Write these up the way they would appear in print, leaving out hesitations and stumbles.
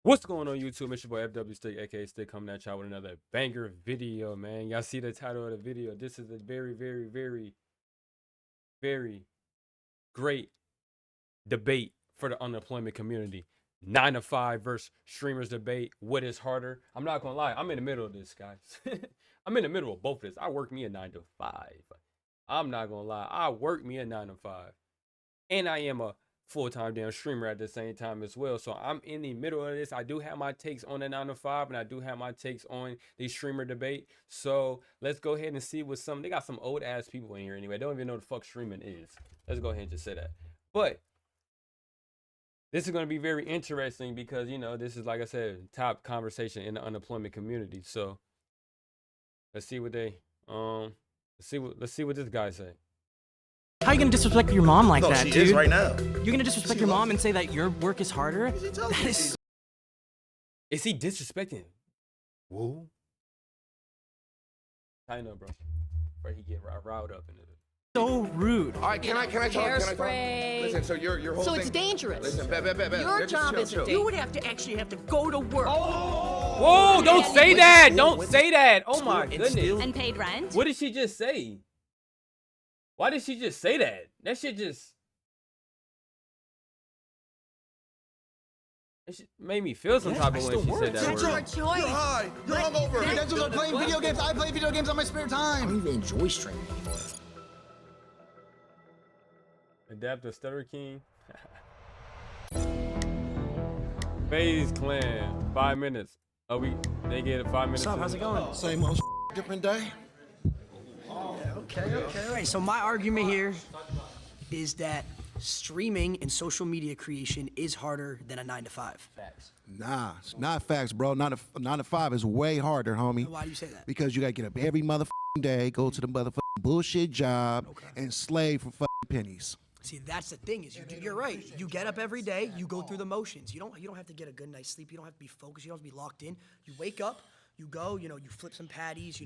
What's going on YouTube? It's your boy fwStick, aka Stick, coming at y'all with another banger video, man. Y'all see the title of the video. This is a very, very, very, very great debate for the unemployment community. 9 to 5 versus streamers debate. What is harder? I'm not gonna lie, I'm in the middle of this, guys. I'm in the middle of both of this. I work me a 9 to 5. I'm not gonna lie, I work me a 9 to 5. And I am a full-time damn streamer at the same time as well. So I'm in the middle of this. I do have my takes on the 9 to 5, and I do have my takes on the streamer debate. So let's go ahead and see what they got some old ass people in here anyway. They don't even know what the fuck streaming is. Let's go ahead and just say that. But this is going to be very interesting because, you know, this is, like I said, top conversation in the unemployment community. So let's see what they let's see what this guy say. How are you gonna disrespect your mom like that, she dude? is right now. You're gonna disrespect your mom and say that your work is harder? That is Is he disrespecting? Whoa. I know, bro. Before he get riled up into it. so rude. All right, can I talk? Hairspray. Listen, so your whole So thing. it's dangerous. Listen, bet. Your job is chill. you would have to actually have to go to work. Whoa, don't say that. Don't say that. Oh my goodness. And paid rent. What did she just say? Why did she just say that? That shit made me feel some type of when she said that That's your word. choice. You're high. You're hungover. That's what I'm playing video games. I play video games on my spare I time. don't even enjoy streaming anymore. Adapt the Stutter King. FaZe Clan. 5 minutes. Oh, they get 5 minutes. What's up? How's it going? Same old different day. Okay. All right. So my argument here is that streaming and social media creation is harder than a 9 to 5. Nah, it's not facts, bro. 9 to 5 is way harder, homie. Why do you say that? Because you gotta get up every motherfucking day, go to the motherfucking bullshit job, and slave for fucking pennies. See, that's the thing is you're right. You get up every day, you go through the motions. You don't have to get a good night's sleep. You don't have to be focused. You don't have to be locked in. You wake up. You go, you flip some patties,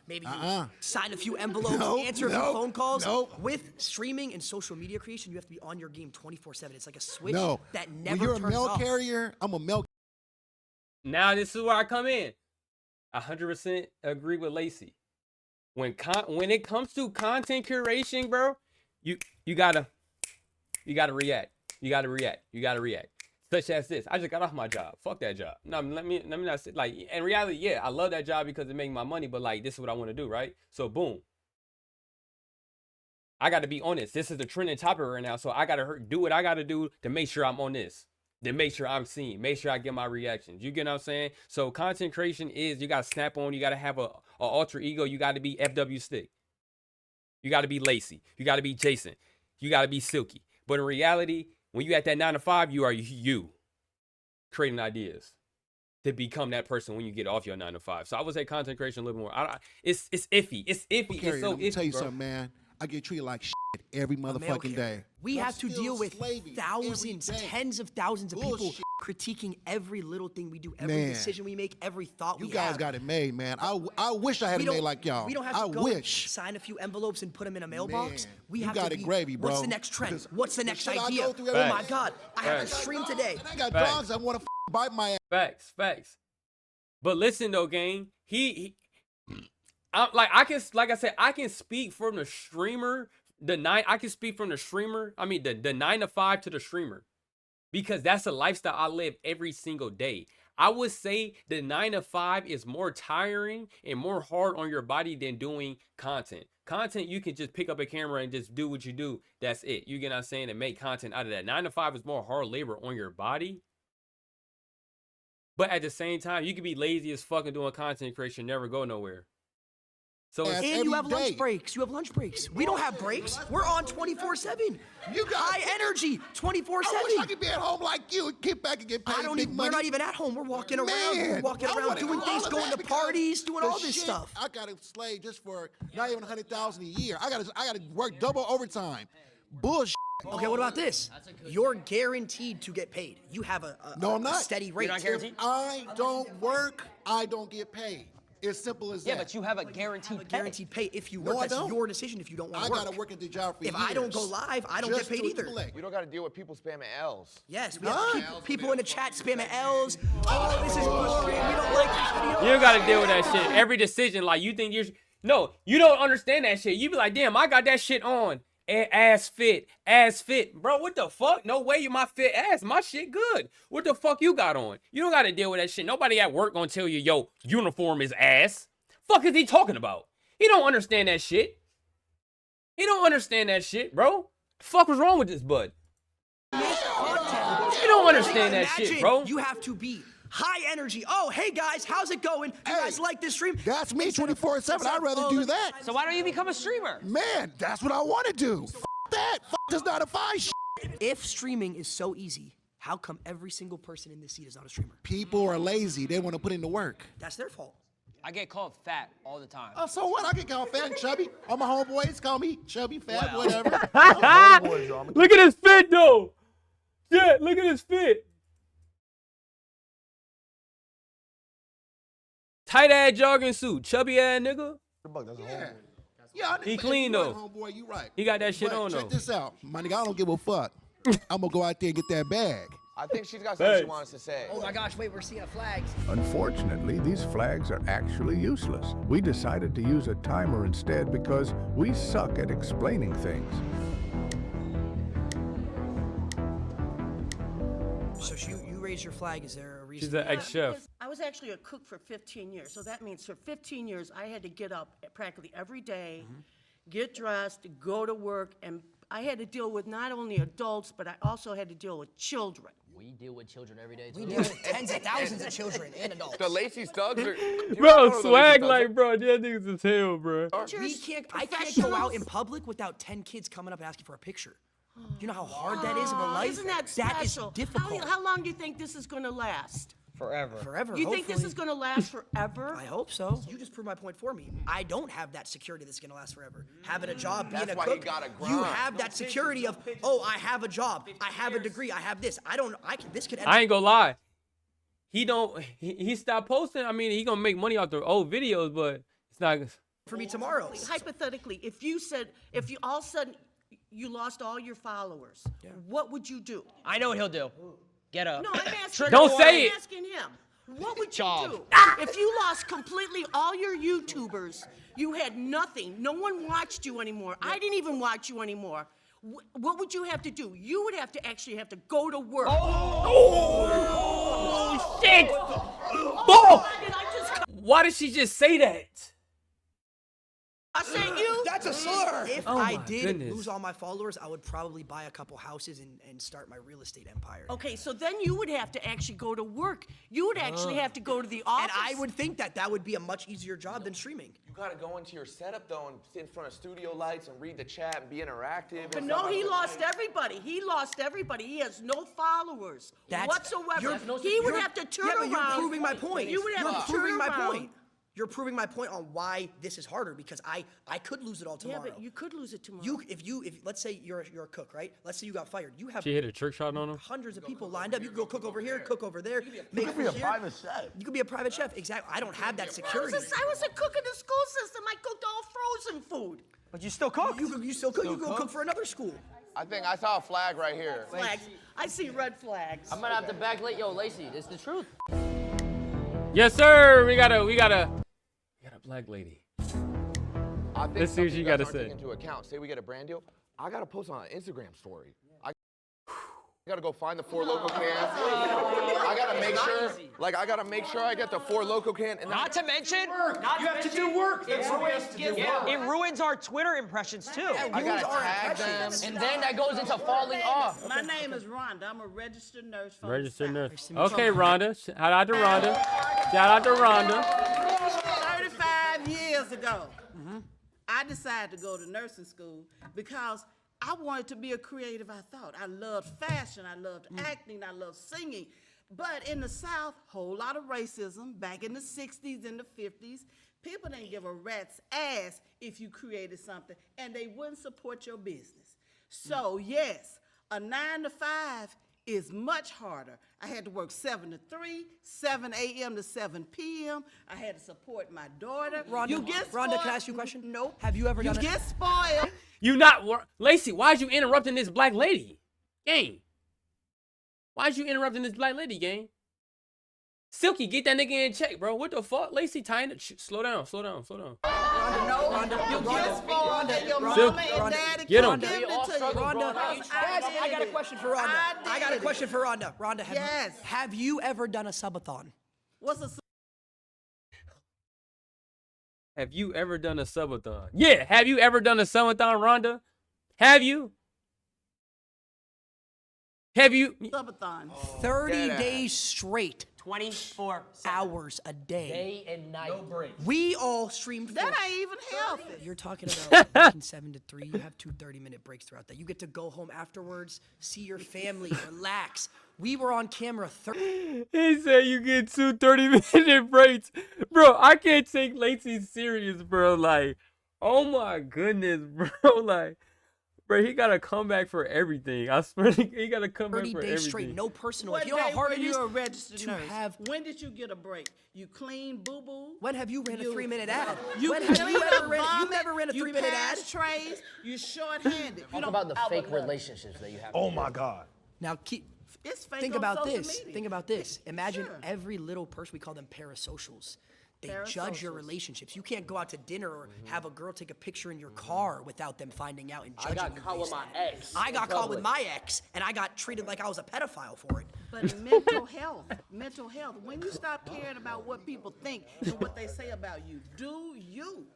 maybe you sign a few envelopes, answer a few phone calls. With streaming and social media creation, you have to be on your game 24/7. It's like a switch that never when you're turns a mail off. carrier, I'm a mail. Now this is where I come in. 100% agree with Lacey. When it comes to content curation, bro, you gotta react. You gotta react. Such as this. I just got off my job. Fuck that job. No, let me not say, like, in reality, yeah, I love that job because it makes my money, but like this is what I want to do, right? So boom. I gotta be on this. This is the trending topic right now. So I gotta do what I gotta do to make sure I'm on this. To make sure I'm seen. Make sure I get my reactions. You get what I'm saying? So content creation is you gotta snap on, you gotta have a alter ego, you gotta be fwStick. You gotta be Lacey. You gotta be Jason. You gotta be Silky. But in reality, when you at that 9 to 5, you are you creating ideas to become that person when you get off your 9 to 5. So I would say content creation a little more. It's iffy. It's iffy. Carrier, It's so let me iffy, tell you bro. something, man. I get treated like shit every motherfucking day. We have to still deal with slaving thousands, every day. tens of thousands of people Bullshit. critiquing every little thing we do, every Man. decision we make, every thought we You guys have. got it made, man. I wish I had it made like y'all. We don't have I to go wish. sign a few envelopes and put them in a mailbox. Man, We you have got to it be, gravy, bro. What's the next trend? Because What's the the next shit I idea? go through Oh every my day. God, I have a Facts. stream today. And I got Facts. dogs that want to bite my ass. Facts. But listen though, gang. I can speak from the streamer. I can speak from the streamer. I mean, the 9 to 5 to the streamer, because that's the lifestyle I live every single day. I would say the 9 to 5 is more tiring and more hard on your body than doing content. Content, you can just pick up a camera and just do what you do. That's it. You get what I'm saying? And make content out of that. 9 to 5 is more hard labor on your body. But at the same time, you can be lazy as fucking doing content creation, never go nowhere. So Yes. And you every have day. lunch breaks. You have lunch breaks. We don't have breaks. We're on 24/7. You got high energy, I wish I 24/7. could be at home like you and get back and get paid big money. We're not even at home. We're walking around. Man, We're walking I around wanna doing do things, all of going that to because parties, doing the all this shit stuff. I got to slave just for not even 100,000 a year. I got to work double overtime. Bullshit. Okay, what about this? You're guaranteed to get paid. You have a No, I'm not. steady rate. If I don't work, I don't get paid. It's simple as that. Yeah, but you have a guaranteed pay. Guaranteed pay if you No, work. I That's don't. your decision if you don't want I to work. gotta work at the job for If years. I don't go live, I don't Just get paid to either. collect. You don't got to deal with people spamming L's. Yes, we have people in the chat spamming L's. Oh, this is boring. We don't like this video. You don't gotta deal with that shit. Every decision, like you think you're no, you don't understand that shit. You be like, damn, I got that shit on. Ass fit, bro. What the fuck? No way, you my fit ass. My shit good. What the fuck you got on? You don't gotta deal with that shit. Nobody at work gonna tell you, yo, uniform is ass. Fuck is he talking about? He don't understand that shit. He don't understand that shit, bro. Fuck was wrong with this bud? You don't understand that shit, bro. You have to be high energy. Oh, hey guys, how's it going? You guys like this stream? That's me 24/7. I'd rather do that. So why don't you become a streamer? Man, that's what I want to do. F that. F this not a fine shit. If streaming is so easy, how come every single person in this seat is not a streamer? People are lazy. They want to put in the work. That's their fault. I get called fat all the time. Oh, so what? I get called fat and chubby. All my homeboys call me chubby, fat, Well. whatever. Look at his fit, though. Yeah, look at his fit. Tight ass jogging suit, chubby ass nigga. Yeah, He you clean, right, though. homeboy, you right. He got that shit But on, check though. this out, my nigga. I don't give a fuck. I'm gonna go out there and get that bag. I think she's got something Hey. she wants to say. Oh my gosh, wait, we're seeing a flag. Unfortunately, these flags are actually useless. We decided to use a timer instead because we suck at explaining things. So you raised your flag. Is there a reason? She's an ex-chef. Because I was actually a cook for 15 years. So that means for 15 years, I had to get up practically every day, get dressed, go to work, and I had to deal with not only adults, but I also had to deal with children. We deal with children every day, too. We deal with tens of thousands of children and adults. The Lacey Stugs are. Bro, swag like, bro. That nigga's a tail, bro. I can't go out in public without 10 kids coming up asking for a picture. Do you know how hard that is in a life? Isn't that That is special? difficult. How long do you think this is going to last? Forever. Forever. You think this hopefully. is going to last forever? I hope so. You just proved my point for me. I don't have that security that's gonna last forever. Having a job, being That's a why cook, you gotta you grind. have that security of, oh, I have a job, I have a degree, I have this. This could end I ain't gonna lie. He stopped posting. I mean, he gonna make money off the old videos, but it's not. for me tomorrow. Hypothetically, if you all of a sudden you lost all your followers, what would you do? I know what he'll do. Get up. No, I'm asking. Don't say I'm it. asking him. What would Job. you do if you lost completely all your YouTubers? You had nothing. No one watched you anymore. I didn't even watch you anymore. What would you have to do? You would have to actually have to go to work. Oh shit! Oh! Did I just? Why did she just say that? I said you. That's a slur. If Oh I my did goodness. lose all my followers, I would probably buy a couple houses and start my real estate empire. Okay, so then you would have to actually go to work. You would actually have to go to the office. And I would think that would be a much easier job than streaming. You gotta go into your setup though and sit in front of studio lights and read the chat and be interactive. But and no, stuff. he lost everybody. He lost everybody. He has no followers whatsoever. You're- He would you're- have to turn yeah, around. but you're proving my point. You would have You're to turn proving my around. point. You're proving my point on why this is harder because I could lose it all Yeah, tomorrow. but you could lose it tomorrow. If let's say you're a cook, right? Let's say you got fired. You have She hit a trick shot on him. hundreds of people lined up. You can go cook over here, cook over there. You could be a private chef. You could be a private chef. Exactly. I don't have that I security. was a cook in the school system. I cooked all frozen food. But you still cook. You still cook. You go cook for another school. I think I saw a flag right here. Flags. I see red flags. I'm gonna have to backlight. Yo, Lacey, it's the truth. Yes, sir. We got a black lady. I think Let's see what something you guys gotta aren't say. taking into account. Say we get a brand deal, I gotta post on an Instagram story. I gotta go find the 4 Loco cans. I gotta make sure, I get the 4 Loco can. And Not to mention, You have to do work. That's the way it has to do work. it ruins our Twitter impressions too. I gotta tag them. And then that goes into falling off. My name is Rhonda. I'm a registered nurse from Registered the nurse. Okay, Rhonda. Shout out to Rhonda. Shout out to Rhonda. South. 35 years ago, I decided to go to nursing school because I wanted to be a creative, I thought. I loved fashion, I loved acting, I loved singing. But in the South, whole lot of racism. Back in the 60s and the 50s, people didn't give a rat's ass if you created something, and they wouldn't support your business. So yes, a 9 to 5 is much harder. I had to work 7 to 3, 7 a.m. to 7 p.m. I had to support my daughter. Rhonda, You get spoiled. Rhonda, can I ask you a question? Nope. Have you ever done You it? get spoiled. You not Lacey, why'd you interrupting this black lady? Gang. Why'd you interrupting this black lady, gang? Silky, get that nigga in check, bro. What the fuck? Lacey, tying it. Slow down. Rhonda, You get spoiled and your Silky. mama and daddy Get can't 'em. give it to you. Rhonda, Because I got a question for Rhonda. I got a did question it. for Rhonda. Rhonda, Yes. have you ever done a subathon? What's a Have you ever done a subathon? Yeah, have you ever done a subathon, Rhonda? Have you? Have you? subathon? 30 days straight, 24 hours a day. day and night. No break. We all streamed. That ain't even healthy. You're talking about working 7 to 3. You have 2 30-minute breaks throughout that. You get to go home afterwards, see your family, relax. We were on camera 30. He said you get 2 30-minute breaks. Bro, I can't take Lacey serious, bro. Like, oh my goodness, bro. Like, bro, he got to come back for everything. I swear, he got to come back 30 for days everything. straight, no personal. What If you know how day hard were it you is a registered to nurse? have. When did you get a break? You clean boo-boo? When have you ran a You- 3-minute ad? You When have you clean ever up ran? You vomit, never ran a you 3-minute ad. pass trays, you short-handed. You Talk don't- about the I would fake love- relationships that you have. Oh my God. Now keep. It's fake Think on about social this. media. Think about this. Imagine Sure. every little person. We call them parasocials. They judge your Parasocials. relationships. You can't go out to dinner or have a girl take a picture in your car without them finding out and I judging got you. caught with based my on it. ex. I in got caught with public. my ex, and I got treated like I was a pedophile for it. But mental health, when you stop caring about what people think and what they say about you, do you.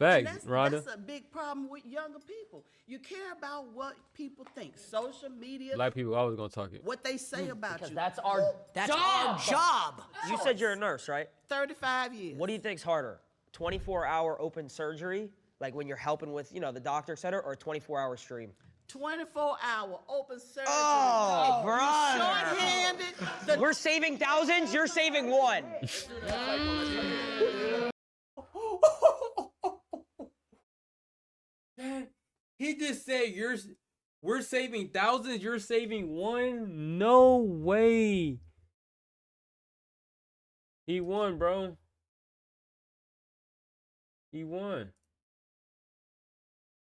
And Facts, Rhonda. that's a big problem with younger people. You care about what people think, social media, Black people always gonna talk it. what they say about Because you. that's our That's job. our job. You said you're a nurse, right? 35 years. What do you think's harder? 24-hour open surgery, like when you're helping with, the doctor, et cetera, or 24-hour stream? 24-hour open surgery. Oh, You brother. short-handed. We're saving thousands, you're saving one. Man, he just said we're saving thousands, you're saving one. No way. He won, bro. He won.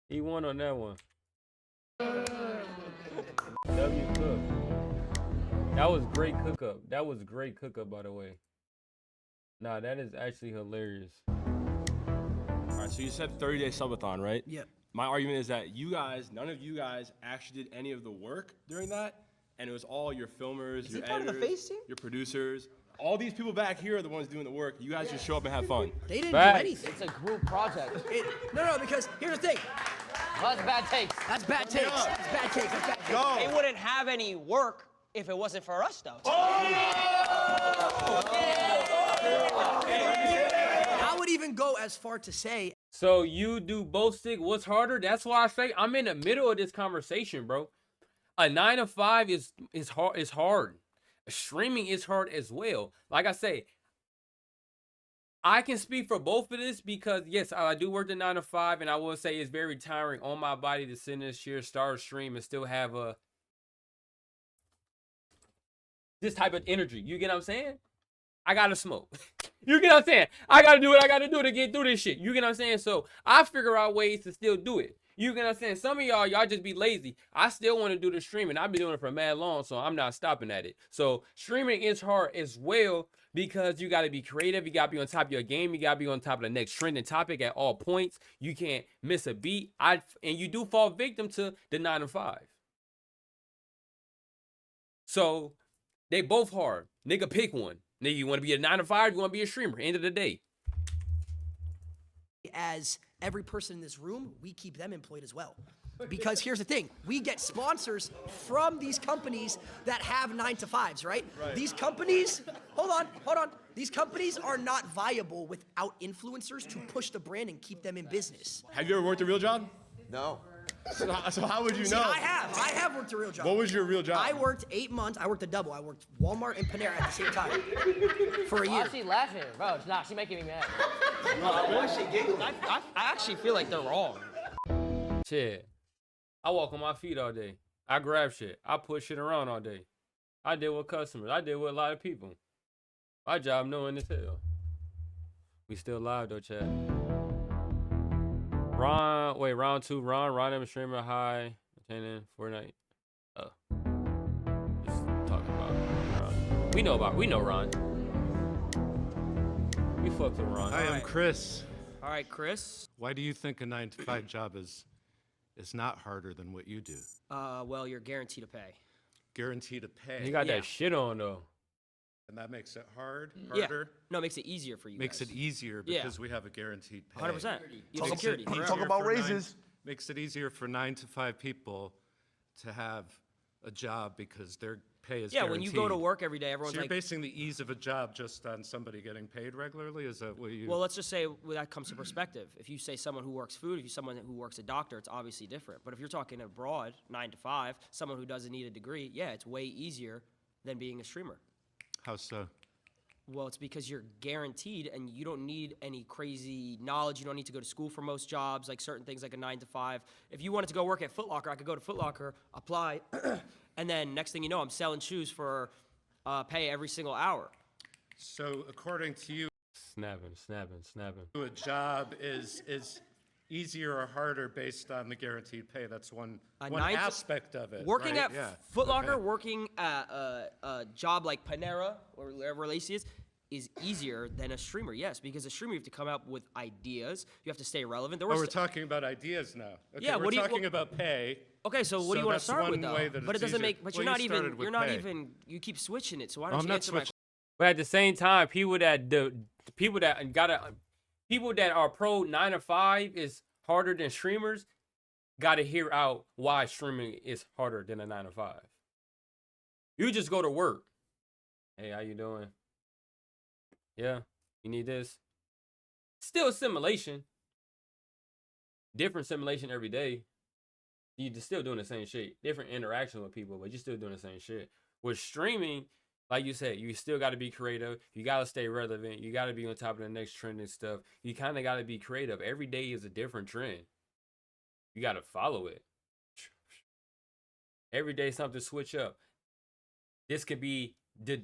He won on that one. W Cook. That was great cook-up. That was great cook-up, by the way. Nah, that is actually hilarious. All right, so you said 30-day subathon, right? Yep. My argument is that none of you guys actually did any of the work during that, and it was all your filmers, your part of the editors, face team? your producers. All these people back here are the ones doing the work. You guys just show up and have fun. They didn't Facts. do anything. It's a group project. No, because here's the thing. Well, that's bad takes. That's bad takes. That's bad takes. That's bad takes. They wouldn't have any work if it wasn't for us, though. I would even go as far to say So you do both stick. What's harder? That's why I say I'm in the middle of this conversation, bro. A 9 to 5 is hard. Is hard. Streaming is hard as well. Like I say, I can speak for both of this because yes, I do work the 9 to 5, and I will say it's very tiring on my body to sit in this chair, start a stream, and still have this type of energy. You get what I'm saying? I gotta smoke. You get what I'm saying? I gotta do what I gotta do to get through this shit. You get what I'm saying? So I figure out ways to still do it. You get what I'm saying? Some of y'all just be lazy. I still want to do the streaming. I've been doing it for mad long, so I'm not stopping at it. So streaming is hard as well because you gotta be creative. You gotta be on top of your game. You gotta be on top of the next trending topic at all points. You can't miss a beat. And you do fall victim to the 9 to 5. So they both hard. Nigga, pick one. Nigga, you want to be a 9 to 5? You want to be a streamer? End of the day. as every person in this room, we keep them employed as well. Because here's the thing, we get sponsors from these companies that have 9 to 5s, right? These companies, hold on. These companies are not viable without influencers to push the brand and keep them in business. Have you ever worked a real job? No. So how would you See, know? I have worked a real job. What was your real job? I worked 8 months. I worked a double. I worked Walmart and Panera at the same time for a Why year. is she laughing? Bro, she's making me mad. I actually feel like they're wrong. Shit. I walk on my feet all day. I grab shit. I push shit around all day. I deal with customers. I deal with a lot of people. My job knowing as hell. We still live though, chat. Round 2. Ron M streamer high. Attending Fortnite. Just talking about Ron. We know Ron. We fucked with Ron. Hi, I'm Chris. All right, Chris. Why do you think a 9-to-5 job is not harder than what you do? Well, you're guaranteed to pay. Guaranteed to pay. He got that shit on though. And that makes it harder? Yeah. No, it makes it easier for you Makes guys. it easier because we have a guaranteed pay. 100%. You have Talk- security. talk forever. about raises. Makes it easier for 9-to-5 people to have a job because their pay is guaranteed. When you go to work every day, everyone's So you're like, basing the ease of a job just on somebody getting paid regularly? Is that what you... well, let's just say that comes to perspective. If you say someone who works food, if you someone who works a doctor, it's obviously different. But if you're talking abroad, 9 to 5, someone who doesn't need a degree, yeah, it's way easier than being a streamer. How so? Well, it's because you're guaranteed and you don't need any crazy knowledge. You don't need to go to school for most jobs, like certain things like a 9 to 5. If you wanted to go work at Foot Locker, I could go to Foot Locker, apply, and then next thing you know, I'm selling shoes for pay every single hour. So according to you, Snapping. a job is easier or harder based on the guaranteed pay. That's one aspect of it. Working right? at Foot Locker, working at a job like Panera or wherever Lacey is easier than a streamer. Yes, because a streamer you have to come up with ideas. You have to stay relevant. We're talking about ideas now. Okay, Yeah, we're talking about pay. Okay, so what do you want to start with though? But it doesn't easier. make. But Well, you're not you even. started with You're not pay. even. You keep switching it. So why I'm don't you not answer my switching. But at the same time, people that are pro 9 to 5 is harder than streamers. Gotta hear out why streaming is harder than a 9 to 5. You just go to work. Hey, how you doing? Yeah, you need this. Still simulation. Different simulation every day. You're still doing the same shit. Different interaction with people, but you're still doing the same shit. With streaming, like you said, you still got to be creative. You got to stay relevant. You got to be on top of the next trend and stuff. You kind of got to be creative. Every day is a different trend. You got to follow it. Every day something switch up. This could be the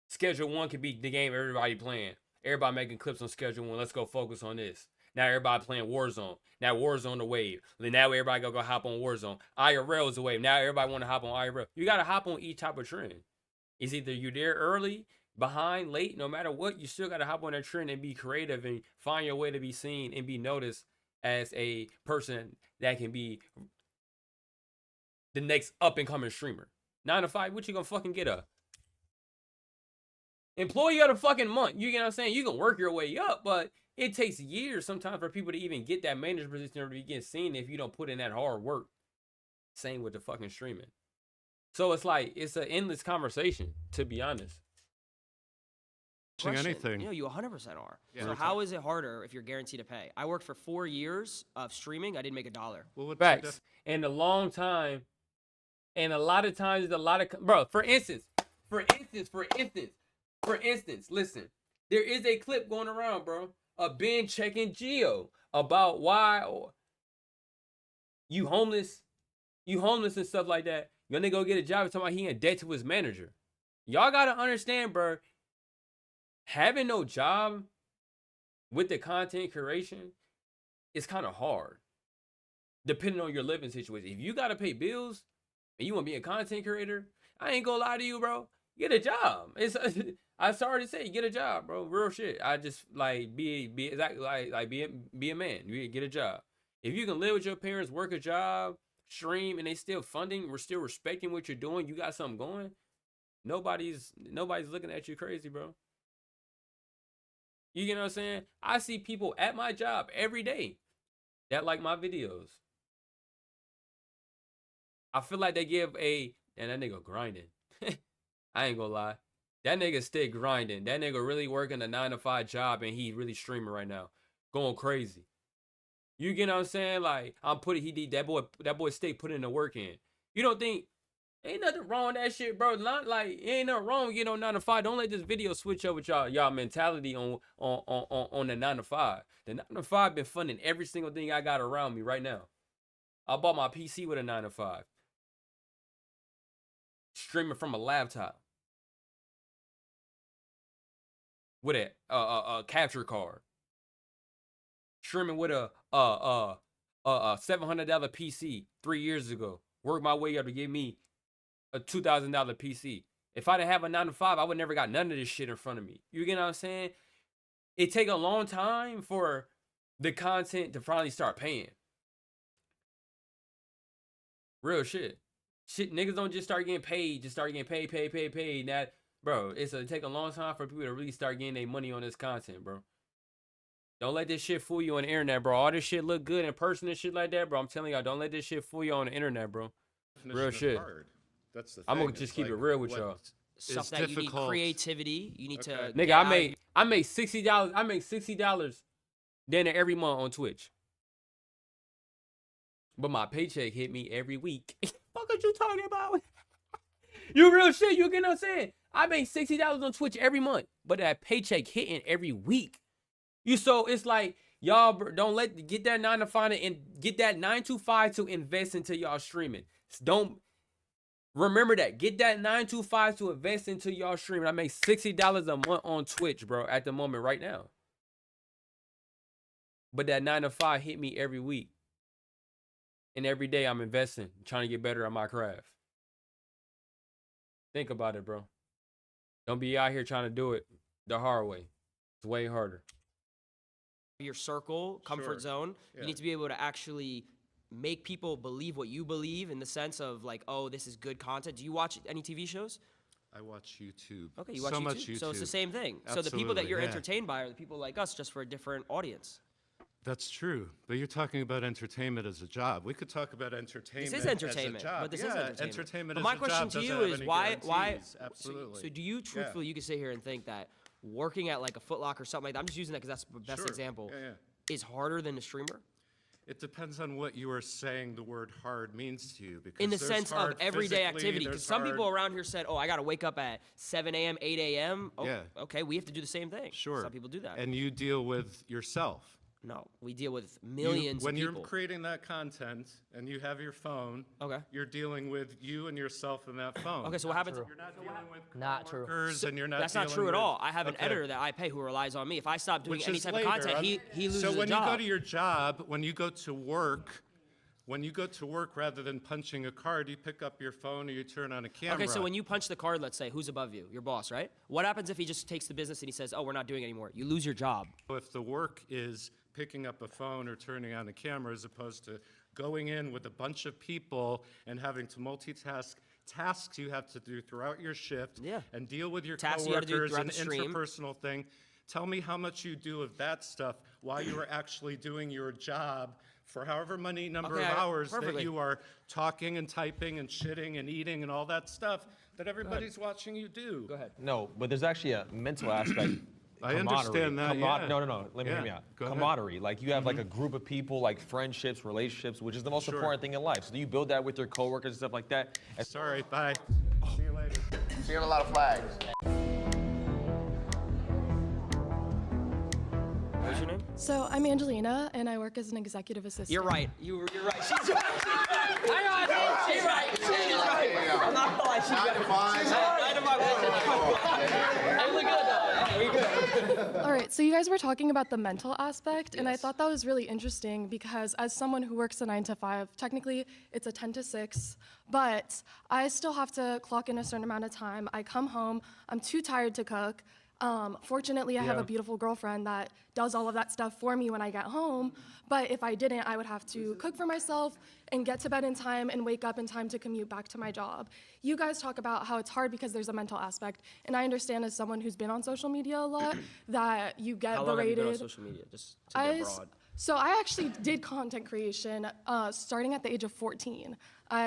schedule 1 could be the game everybody playing. Everybody making clips on schedule 1. Let's go focus on this. Now everybody playing Warzone. Now Warzone the wave. Now everybody go hop on Warzone. IRL is the wave. Now everybody want to hop on IRL. You got to hop on each type of trend. It's either you're there early, behind, late, no matter what, you still got to hop on that trend and be creative and find your way to be seen and be noticed as a person that can be the next up-and-coming streamer. 9 to 5, what you gonna fucking get a employee of the fucking month? You get what I'm saying? You can work your way up, but it takes years sometimes for people to even get that manager position or to get seen if you don't put in that hard work. Same with the fucking streaming. So it's like, it's an endless conversation, to be honest. Anything. You know, you 100% are. Yeah. So how is it harder if you're guaranteed to pay? I worked for 4 years of streaming. I didn't make $1. Well, what's Facts. And a long time, and a lot of times, bro, for instance, listen, there is a clip going around, bro, of Ben checking Geo about why you homeless and stuff like that. You're gonna go get a job and talking about he in debt to his manager. Y'all gotta understand, bro, having no job with the content creation is kind of hard, depending on your living situation. If you gotta pay bills and you want to be a content creator, I ain't gonna lie to you, bro. Get a job. I'm sorry to say, get a job, bro. Real shit. I just like be exactly like be a man. You get a job. If you can live with your parents, work a job, stream, and they still funding, we're still respecting what you're doing. You got something going. Nobody's looking at you crazy, bro. You get what I'm saying? I see people at my job every day that like my videos. I feel like they give and that nigga grinding. I ain't gonna lie. That nigga still grinding. That nigga really working a 9 to 5 job and he really streaming right now. Going crazy. You get what I'm saying? Like, that boy stay putting the work in. You don't think ain't nothing wrong with that shit, bro? Not like ain't nothing wrong with getting on 9 to 5. Don't let this video switch up with y'all mentality on the 9 to 5. The 9 to 5 been funding every single thing I got around me right now. I bought my PC with a 9 to 5. streaming from a laptop with a capture card, streaming with a $700 PC 3 years ago. Worked my way up to get me a $2,000 PC. If I didn't have a 9 to 5, I would never got none of this shit in front of me. You get what I'm saying? It take a long time for the content to finally start paying. Real shit. Shit, niggas don't just start getting paid, paid. That, bro, it take a long time for people to really start getting their money on this content, bro. Don't let this shit fool you on the internet, bro. All this shit look good in person and shit like that, bro. I'm telling y'all, don't let this shit fool you on the internet, bro. Real shit. That's the thing. I'm gonna just keep it real with y'all. Stuff that you need creativity. You need to. Nigga, I make $60. I make $60 then every month on Twitch. But my paycheck hit me every week. What are you talking about? You real shit. You get what I'm saying? I make $60 on Twitch every month, but that paycheck hitting every week. So it's like y'all don't get that 9 to 5 and get that 9 to 5 to invest into y'all streaming. Don't remember that. Get that 9 to 5 to invest into y'all streaming. I make $60 a month on Twitch, bro, at the moment right now. But that 9 to 5 hit me every week. And every day I'm investing, trying to get better at my craft. Think about it, bro. Don't be out here trying to do it the hard way. It's way harder. Your circle, comfort zone. You need to be able to actually make people believe what you believe in the sense of like, oh, this is good content. Do you watch any TV shows? I watch YouTube. Okay, you watch YouTube? Much YouTube. So it's the same thing. Absolutely, so the people that you're entertained by are the people like us, just for a different audience. That's true, but you're talking about entertainment as a job. We could talk about entertainment. This is entertainment, as a job. but this is entertainment. Entertainment but as my a question job to you doesn't is have why? any guarantees. Absolutely. So do you truthfully you can sit here and think that working at like a Foot Locker or something like that? I'm just using that because that's the best example. Is harder than a streamer? It depends on what you are saying the word hard means to you. Because in the sense of everyday activity. Because some people around here said, oh, I got to wake up at 7 a.m., 8 a.m. Oh, okay, we have to do the same thing. Sure. Some people do that. And you deal with yourself. No, we deal with millions when of people. you're creating that content and you have your phone, you're dealing with you and yourself in that phone. Okay, so what happens? You're not dealing with So and you're not that's not dealing true at with- all. I have an editor that I pay who relies on me. If I stop doing Which any is type later. of content, he loses So when a job. you go to your job, when you go to work, rather than punching a card, you pick up your phone or you turn on a camera. Okay, so when you punch the card, let's say, who's above you? Your boss, right? What happens if he just takes the business and he says, oh, we're not doing it anymore? You lose your job. If the work is picking up a phone or turning on a camera as opposed to going in with a bunch of people and having to multitask tasks you have to do throughout your shift and deal with your Tasks you gotta do coworkers throughout and the stream. interpersonal thing. Tell me how much you do of that stuff while you are actually doing your job for however many number of hours that you are talking and typing and shitting and eating and all that stuff that everybody's watching you do. Go ahead. No, but there's actually a mental aspect. I understand that, yeah. No. Let me hear me out. Go ahead. Camaraderie. Like you have like a group of people, like friendships, relationships, which is the most important thing in life. So do you build that with your coworkers and stuff like that? Sorry, bye. See you later. Seeing a lot of flags. What's your name? So I'm Angelina, and I work as an executive assistant. You're right. You're right. She's right. Hang on. She's right. She's right. I'm not gonna lie. She's right. 9 to 5. She's right. 9 to 5. Hey, look good though. We good. All right, so you guys were talking about the mental aspect, and I thought that was really interesting because as someone who works a 9 to 5, technically it's a 10 to 6, but I still have to clock in a certain amount of time. I come home, I'm too tired to cook. Fortunately, I have a beautiful girlfriend that does all of that stuff for me when I get home. But if I didn't, I would have to cook for myself and get to bed in time and wake up in time to commute back to my job. You guys talk about how it's hard because there's a mental aspect. And I understand as someone who's been on social media a lot that you get How long have you berated. been on social media? Just to get broad. So I actually did content creation starting at the age of 14.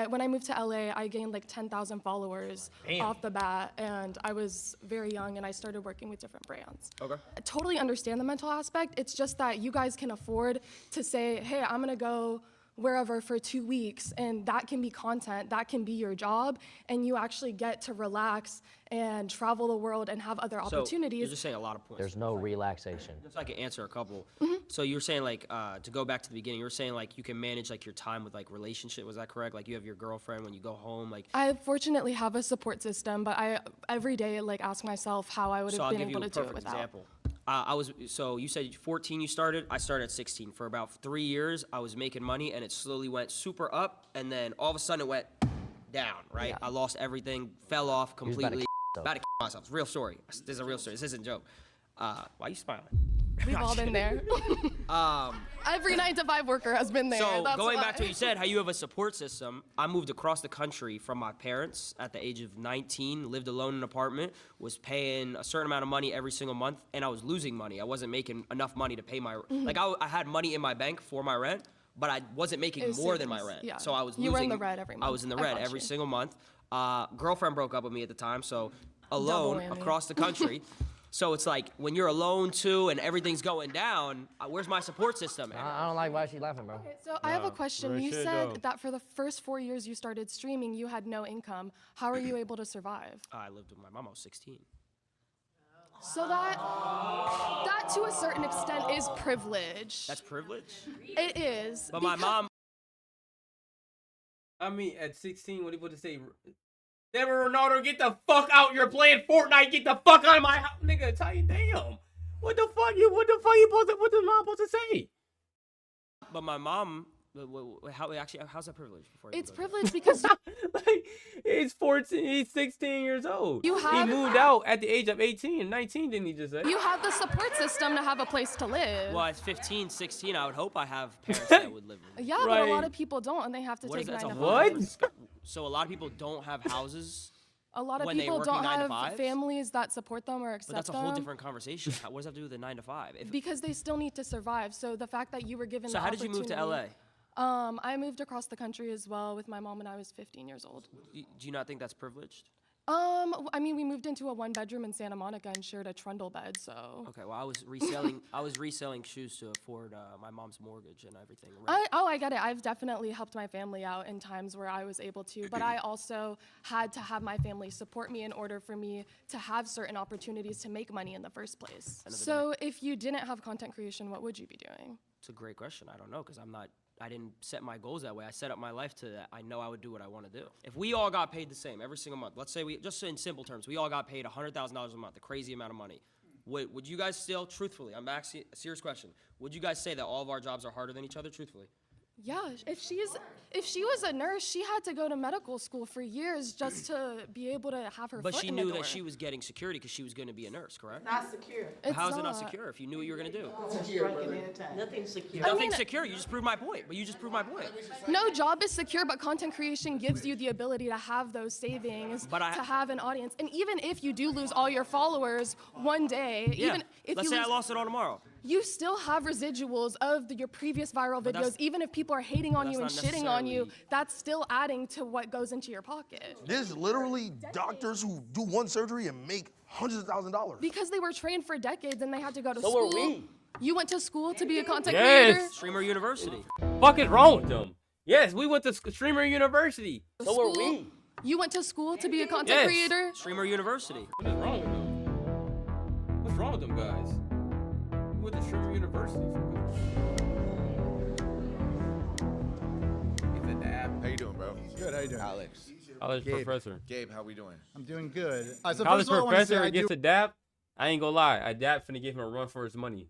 When I moved to LA, I gained like 10,000 followers off the bat, and I was very young, and I started working with different brands. Okay. I totally understand the mental aspect. It's just that you guys can afford to say, hey, I'm gonna go wherever for 2 weeks, and that can be content, that can be your job, and you actually get to relax and travel the world and have other So opportunities. you're just saying a lot of points. There's no relaxation. Just so I can answer a couple. So you're saying like to go back to the beginning, you were saying like you can manage like your time with like relationship. Was that correct? Like you have your girlfriend when you go home. Like I fortunately have a support system, but I every day like ask myself how I would so have I'll been give you able a to do it perfect without. example. So you said 14 you started. I started at 16. For about 3 years, I was making money, and it slowly went super up, and then all of a sudden it went down. Right? Yeah. I lost everything, fell off He was about to completely. yourself. About to myself. Real story. This is a real story. This isn't a joke. Why are you smiling? We've all been there. Every 9-to-5 worker has been there. So That's going why. back to what you said, how you have a support system. I moved across the country from my parents at the age of 19, lived alone in an apartment, was paying a certain amount of money every single month, and I was losing money. I wasn't making enough money to pay my, like I had money in my bank for my rent, but I wasn't making It was more than my serious, rent. yeah. So I was You losing. were in the red every I month. was in the I red got every you. single month. Girlfriend broke up with me at the time, so alone whammy. across the country. So it's like when you're alone too and everything's going down, where's my support system? I don't like why she laughing, bro. So I have a question. real You shit, said though. that for the first 4 years you started streaming, you had no income. How are you able to survive? I lived with my mom. I was 16. So that to a certain extent is privilege. That's privilege. It is. But my mom. I mean, at 16, what would it say? Never Ronaldo, get the fuck out! You're playing Fortnite. Get the fuck out of my house, nigga. Tell you, damn. What the fuck you supposed to? What the mom supposed to say? But my mom. How's that privilege? Before you It's go to that? privilege because Like, he's 14. He's 16 years old. You He have- moved out at the age of 18 and 19. Didn't he just say? you have the support system to have a place to live. Well, at 15, 16, I would hope I have parents that would live with me. Yeah, but a lot Right. of people don't, and they have to What is take that? 9 That's to a 5. whole What? different sc- So a lot of people don't have houses, A lot of when they people working don't 9 to have 5s? families that support them or accept but that's a them whole different conversation. What does that have to do with the 9 to 5? because they still need to survive. So the fact that you were given So the how did you move to opportunity- LA? I moved across the country as well with my mom when I was 15 years old. Do you not think that's privileged? I mean, we moved into a 1-bedroom in Santa Monica and shared a trundle bed, so. Okay, well, I was reselling shoes to afford my mom's mortgage and everything. rent. I get it. I've definitely helped my family out in times where I was able to, but I also had to have my family support me in order for me to have certain opportunities to make money in the first place. So if you didn't have content creation, what would you be doing? It's a great question. I don't know because I didn't set my goals that way. I set up my life to that. I know I would do what I want to do. If we all got paid the same every single month, let's say just in simple terms, we all got paid $100,000 a month, a crazy amount of money. Would you guys still, truthfully, I'm asking a serious question, would you guys say that all of our jobs are harder than each other, truthfully? Yeah, if she was a nurse, she had to go to medical school for years just to be able to have her But foot she in the knew door. that she was getting security because she was going to be a nurse, correct? Not secure. It's How is it not secure if you knew what you were going to do? Nothing's secure. Nothing's secure. You just proved my point. But you just proved my point. No job is secure, but content creation gives you the ability to have those savings, But to have an audience. And even if you do lose all your followers one day, Yeah. even if Let's you say I lose, lost it all tomorrow. you still have residuals of your previous viral But that's- videos. Even if people are hating on that's you and not shitting on you, necessarily- that's still adding to what goes into your pocket. There's literally doctors who do one surgery and make hundreds of thousands of dollars. Because they were trained for decades and they had to go to So school. were we. You went to school to be a content Yes. creator? Streamer University. Fuck is wrong with them? Yes, we went to Streamer University. So were School? we. You went to school to be a content Yes. creator? Streamer University. What is wrong with them? What's wrong with them guys? We went to Streamer University. It's a dab. How you doing, bro? Good, how you doing? Alex. College Gabe. professor. Gabe, how we doing? I'm doing good. So College first of all, I wanna say professor I gets do- a dap. I ain't gonna lie. A dap finna give him a run for his money.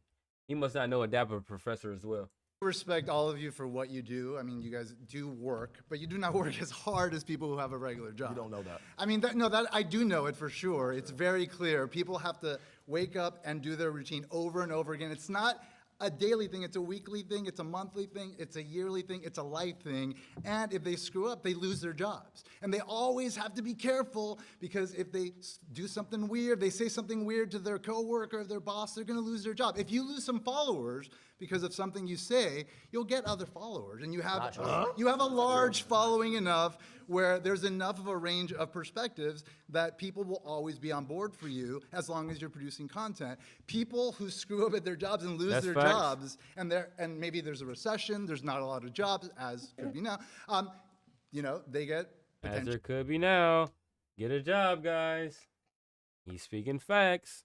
He must not know a dap of a professor as well. respect all of you for what you do. I mean, you guys do work, but you do not work as hard as people who have a regular job. You don't know that. I mean, that I do know it for sure. It's very clear. People have to wake up and do their routine over and over again. It's not a daily thing, it's a weekly thing, it's a monthly thing, it's a yearly thing, it's a life thing. And if they screw up, they lose their jobs. And they always have to be careful because if they do something weird, they say something weird to their coworker or their boss, they're gonna lose their job. If you lose some followers because of something you say, you'll get other followers. And you have a large following enough where there's enough of a range of perspectives that people will always be on board for you as long as you're producing content. People who screw up at their jobs and lose That's their facts. jobs, and maybe there's a recession, there's not a lot of jobs, as could be now, they get As potential. there could be now. Get a job, guys. He's speaking facts.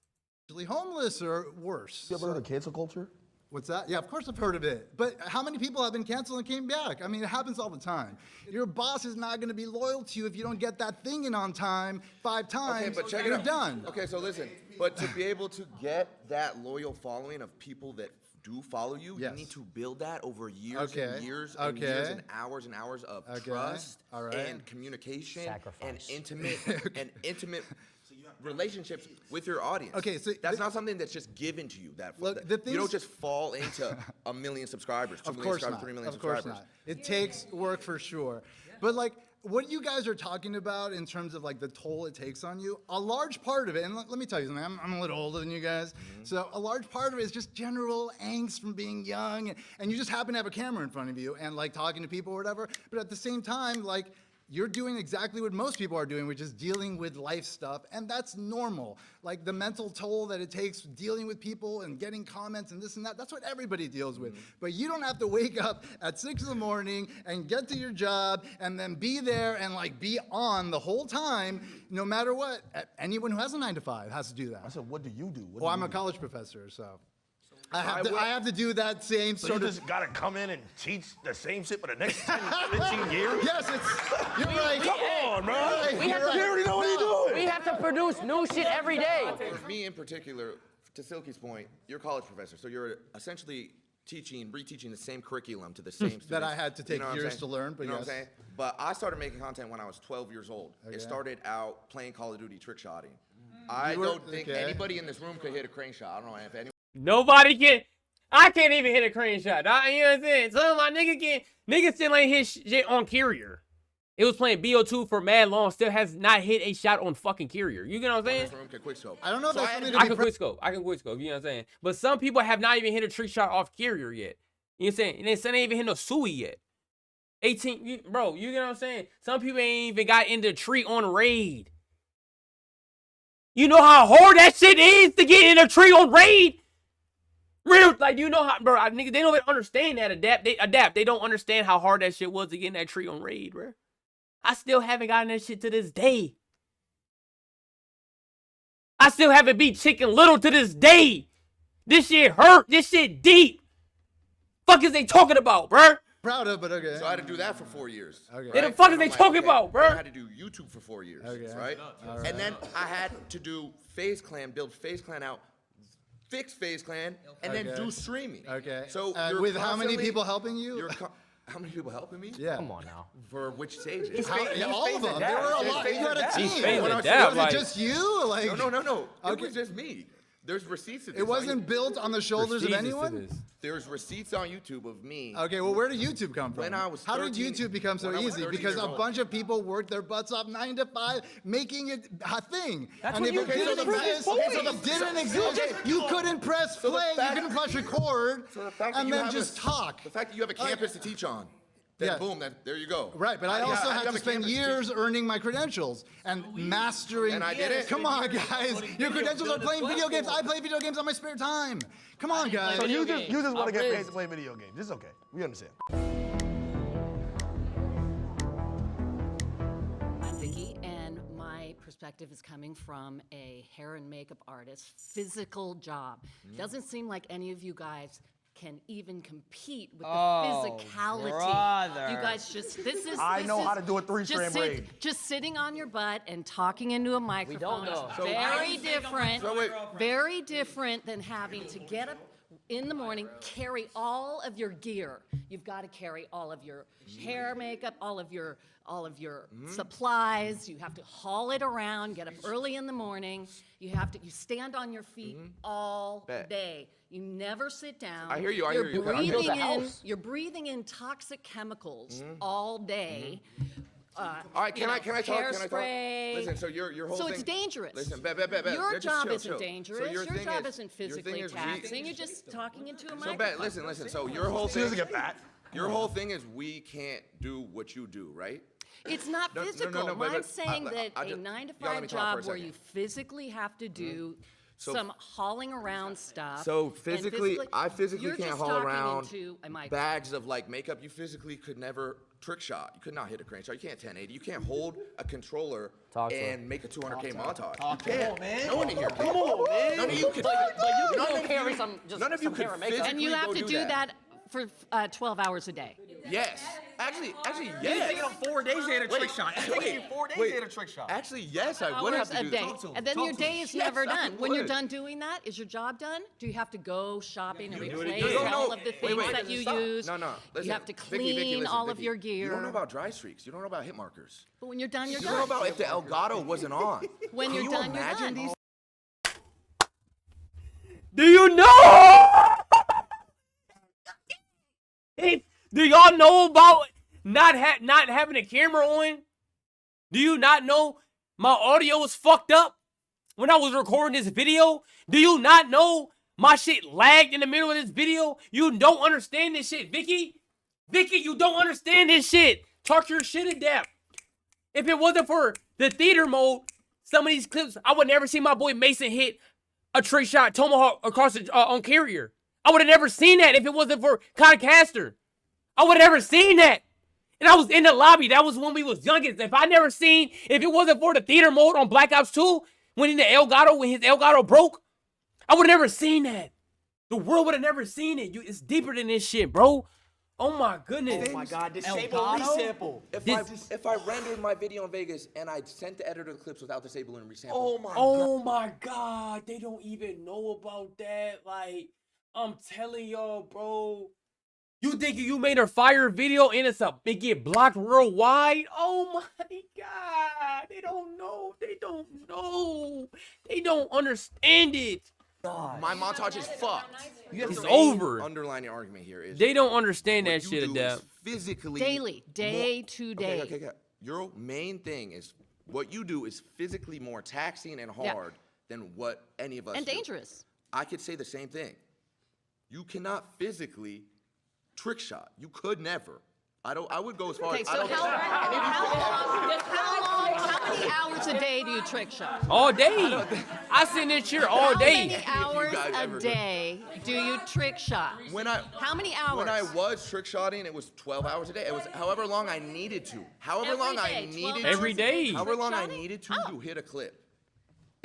Actually homeless or worse. You ever heard of cancel culture? What's that? Yeah, of course I've heard of it. But how many people have been canceled and came back? I mean, it happens all the time. Your boss is not going to be loyal to you if you don't get that thing in on time 5 times. Okay, but check it you're out. done. Okay, so listen, but to be able to get that loyal following of people that do follow you, Yes. you need to build that over years Okay, and years and years okay. and hours of Okay, trust all right. and communication and Sacrifice. intimate relationships with your audience. Okay, so that's not something that's just given to you. Look, the you don't things- just fall into 1 million subscribers, 2 Of million course subscribers, not. 3 million Of course subscribers. not. It takes work for sure. But like what you guys are talking about in terms of like the toll it takes on you, a large part of it, and let me tell you something, I'm a little older than you guys, so a large part of it is just general angst from being young, and you just happen to have a camera in front of you and like talking to people or whatever, but at the same time, like, you're doing exactly what most people are doing, which is dealing with life stuff, and that's normal. Like the mental toll that it takes dealing with people and getting comments and this and that, that's what everybody deals with. But you don't have to wake up at 6 in the morning and get to your job and then be there and like be on the whole time, no matter what. Anyone who has a 9 to 5 has to do that. I said, what do you do? What Well, do I'm you a do? college professor, so. I have to do that same So sort you of. just gotta come in and teach the same shit for the next 10, 15 years? Yes, you're right. Come on, bro. We have to, You already know what you're doing. We have to produce new shit every day. For me in particular, to Silky's point, you're a college professor, so you're essentially reteaching the same curriculum to the same students. That I had to take You know what I'm years saying? to learn, but you know yes. what I'm saying? But I started making content when I was 12 years old. Okay. It started out playing Call of Duty trick shotting. I You were- don't think okay. anybody in this room could hit a crane shot. I don't know if anyone. Nobody can. I can't even hit a crane shot. You know what I'm saying? Some of my niggas still ain't hit shit on carrier. It was playing BO2 for mad long, still has not hit a shot on fucking carrier. You get what I'm saying? This room can quick scope. I don't know if So that's I had something to to I be can quick scope. I can quick scope. You know what I'm saying? But some people have not even hit a trick shot off carrier yet. You know what I'm saying? And then some ain't even hit no Sui yet. 18, bro, you get what I'm saying? Some people ain't even got into tree on raid. You know how hard that shit is to get in a tree on raid? Real, like, you know how, bro, nigga, they don't even understand that. Adapt. They don't understand how hard that shit was to get in that tree on raid, bro. I still haven't gotten that shit to this day. I still haven't beat Chicken Little to this day. This shit hurt. This shit deep. Fuck is they talking about, bro? Proud of, but okay. So I had to do that for 4 years. Okay. Right? What the fuck And is they I'm like, talking okay. about, bro? I had to do YouTube for 4 years, Okay. right? All right. And then I had to do FaZe Clan, build FaZe Clan out, fix FaZe Clan, and then Okay. do streaming. Okay. So And you're with how many constantly- people helping you? How many people helping me? Yeah. Come on now. For which stages? Yeah, all of them. There were a lot. You had a He's team. phasing Was down, it like- just you? Like, No. It Okay. was just me. There's receipts of this. it wasn't built on the shoulders of Prestigious to anyone? this. There's receipts on YouTube of me. Okay, well, where did YouTube come from? When I was How did 13 YouTube become so when I was easy? 13 Because years a old. bunch of people worked their butts off 9 to 5, making it a thing. That's and what if you it did didn't in the exist, previous if it didn't exist, you couldn't press So the play, you fact- couldn't press record, So the fact that and you then have just a, talk. The fact that you have a campus to teach on, then Yeah. boom, there you go. Right, but I You also have- had you have to a spend campus to teach. years earning my credentials and mastering. And I did it. Come on, guys. Your credentials are playing video games. I play video games on my spare time. Come on, guys. So you Video just games. want to get I'm paid Riz. to play video games. It's okay. We understand. I'm Vicky, and my perspective is coming from a hair and makeup artist, physical job. Doesn't seem like any of you guys can even compete with the physicality. brother. You guys this is. I this know is how to do a 3-strand braid. Just sitting on your butt and talking into a microphone know. is So- very different. So wait. Very different than having to get up in the morning, carry all of your gear. You've got to carry all of your hair, makeup, all of your supplies. You have to haul it around, get up early in the morning. You stand on your feet all Bet. day. You never sit down. I hear you, I You're hear you. breathing Built a in, house. you're breathing in toxic chemicals all day. All right, can I talk? Hairspray. Listen, so your whole So thing. it's dangerous. Listen, bet. Your Just job chill, isn't chill. dangerous. So your thing job is- isn't your thing physically is taxing. You're just talking into a So microphone. bet, listen. So your whole She thing. doesn't get fat. Your whole thing is we can't do what you do, right? It's not No, no, physical. no, but- I'm saying that I a just- 9 to y'all let 5 me talk for a job where second. you physically have to do So- some hauling around stuff. So and I physically you're can't just haul talking around into a microphone. bags of like makeup. You physically could never trick shot. You could not hit a crane shot. You can't 1080. You can't hold a controller Talk to and him. make a 200K montage. Talk You to can't. him, man. No one in here can. Come on, man. None of you could. But you none can of carry you- some, just none of you some could hair and makeup. physically And you have go to do that for 12 hours a day. Yes. Actually, It's yes. taking him 4 days to hit a trick shot. It's taking you 4 days to wait. hit a trick shot. Actually, yes, I would have Hours to a do day. that. And then your day is Yes, never I done. When you're would. done doing that, is your job done? Do you have to go shopping and do it replace again. all No, of the wait, things that you use? No. Listen, You have to Vicky, clean listen, all of Vicky. your gear. You don't know about dry streaks. You don't know about hit markers. But when you're done, you're You done. don't know about if the Elgato wasn't on. When Can you're you done, you're imagine done. these? Do you know? Do y'all know about not having a camera on? Do you not know my audio was fucked up when I was recording this video? Do you not know my shit lagged in the middle of this video? You don't understand this shit, Vicky. Vicky, you don't understand this shit. Talk your shit in depth. If it wasn't for the theater mode, some of these clips, I would never see my boy Mason hit a trick shot tomahawk across the, on carrier. I would have never seen that if it wasn't for Concaster. I would have never seen that. And I was in the lobby. That was when we was youngest. If it wasn't for the theater mode on Black Ops 2, when his Elgato broke, I would have never seen that. The world would have never seen it. It's deeper than this shit, bro. Oh my goodness. Oh my God, disable resample. If I rendered my video in Vegas and I sent the editor the clips without disabling resample. Oh my God. They don't even know about that. Like, I'm telling y'all, bro. You think you made a fire video and it get blocked worldwide? Oh my God. They don't know. They don't know. They don't understand it. God. My montage is fucked. It's over. Underlying argument here is they don't understand that shit, do Adele. is physically Daily, day to day. Okay. Your main thing is what you do is physically more taxing and hard than what any of us And do. dangerous. I could say the same thing. You cannot physically trick shot. You could never. I would go as far Okay, as so how many hours a day do you trick shot? All day. I sit in this chair all day. How many hours a day do you trick shot? How many hours? When I was trick shotting, it was 12 hours a day. It was however long I needed to. However long I needed Every day. However long I needed to hit a clip.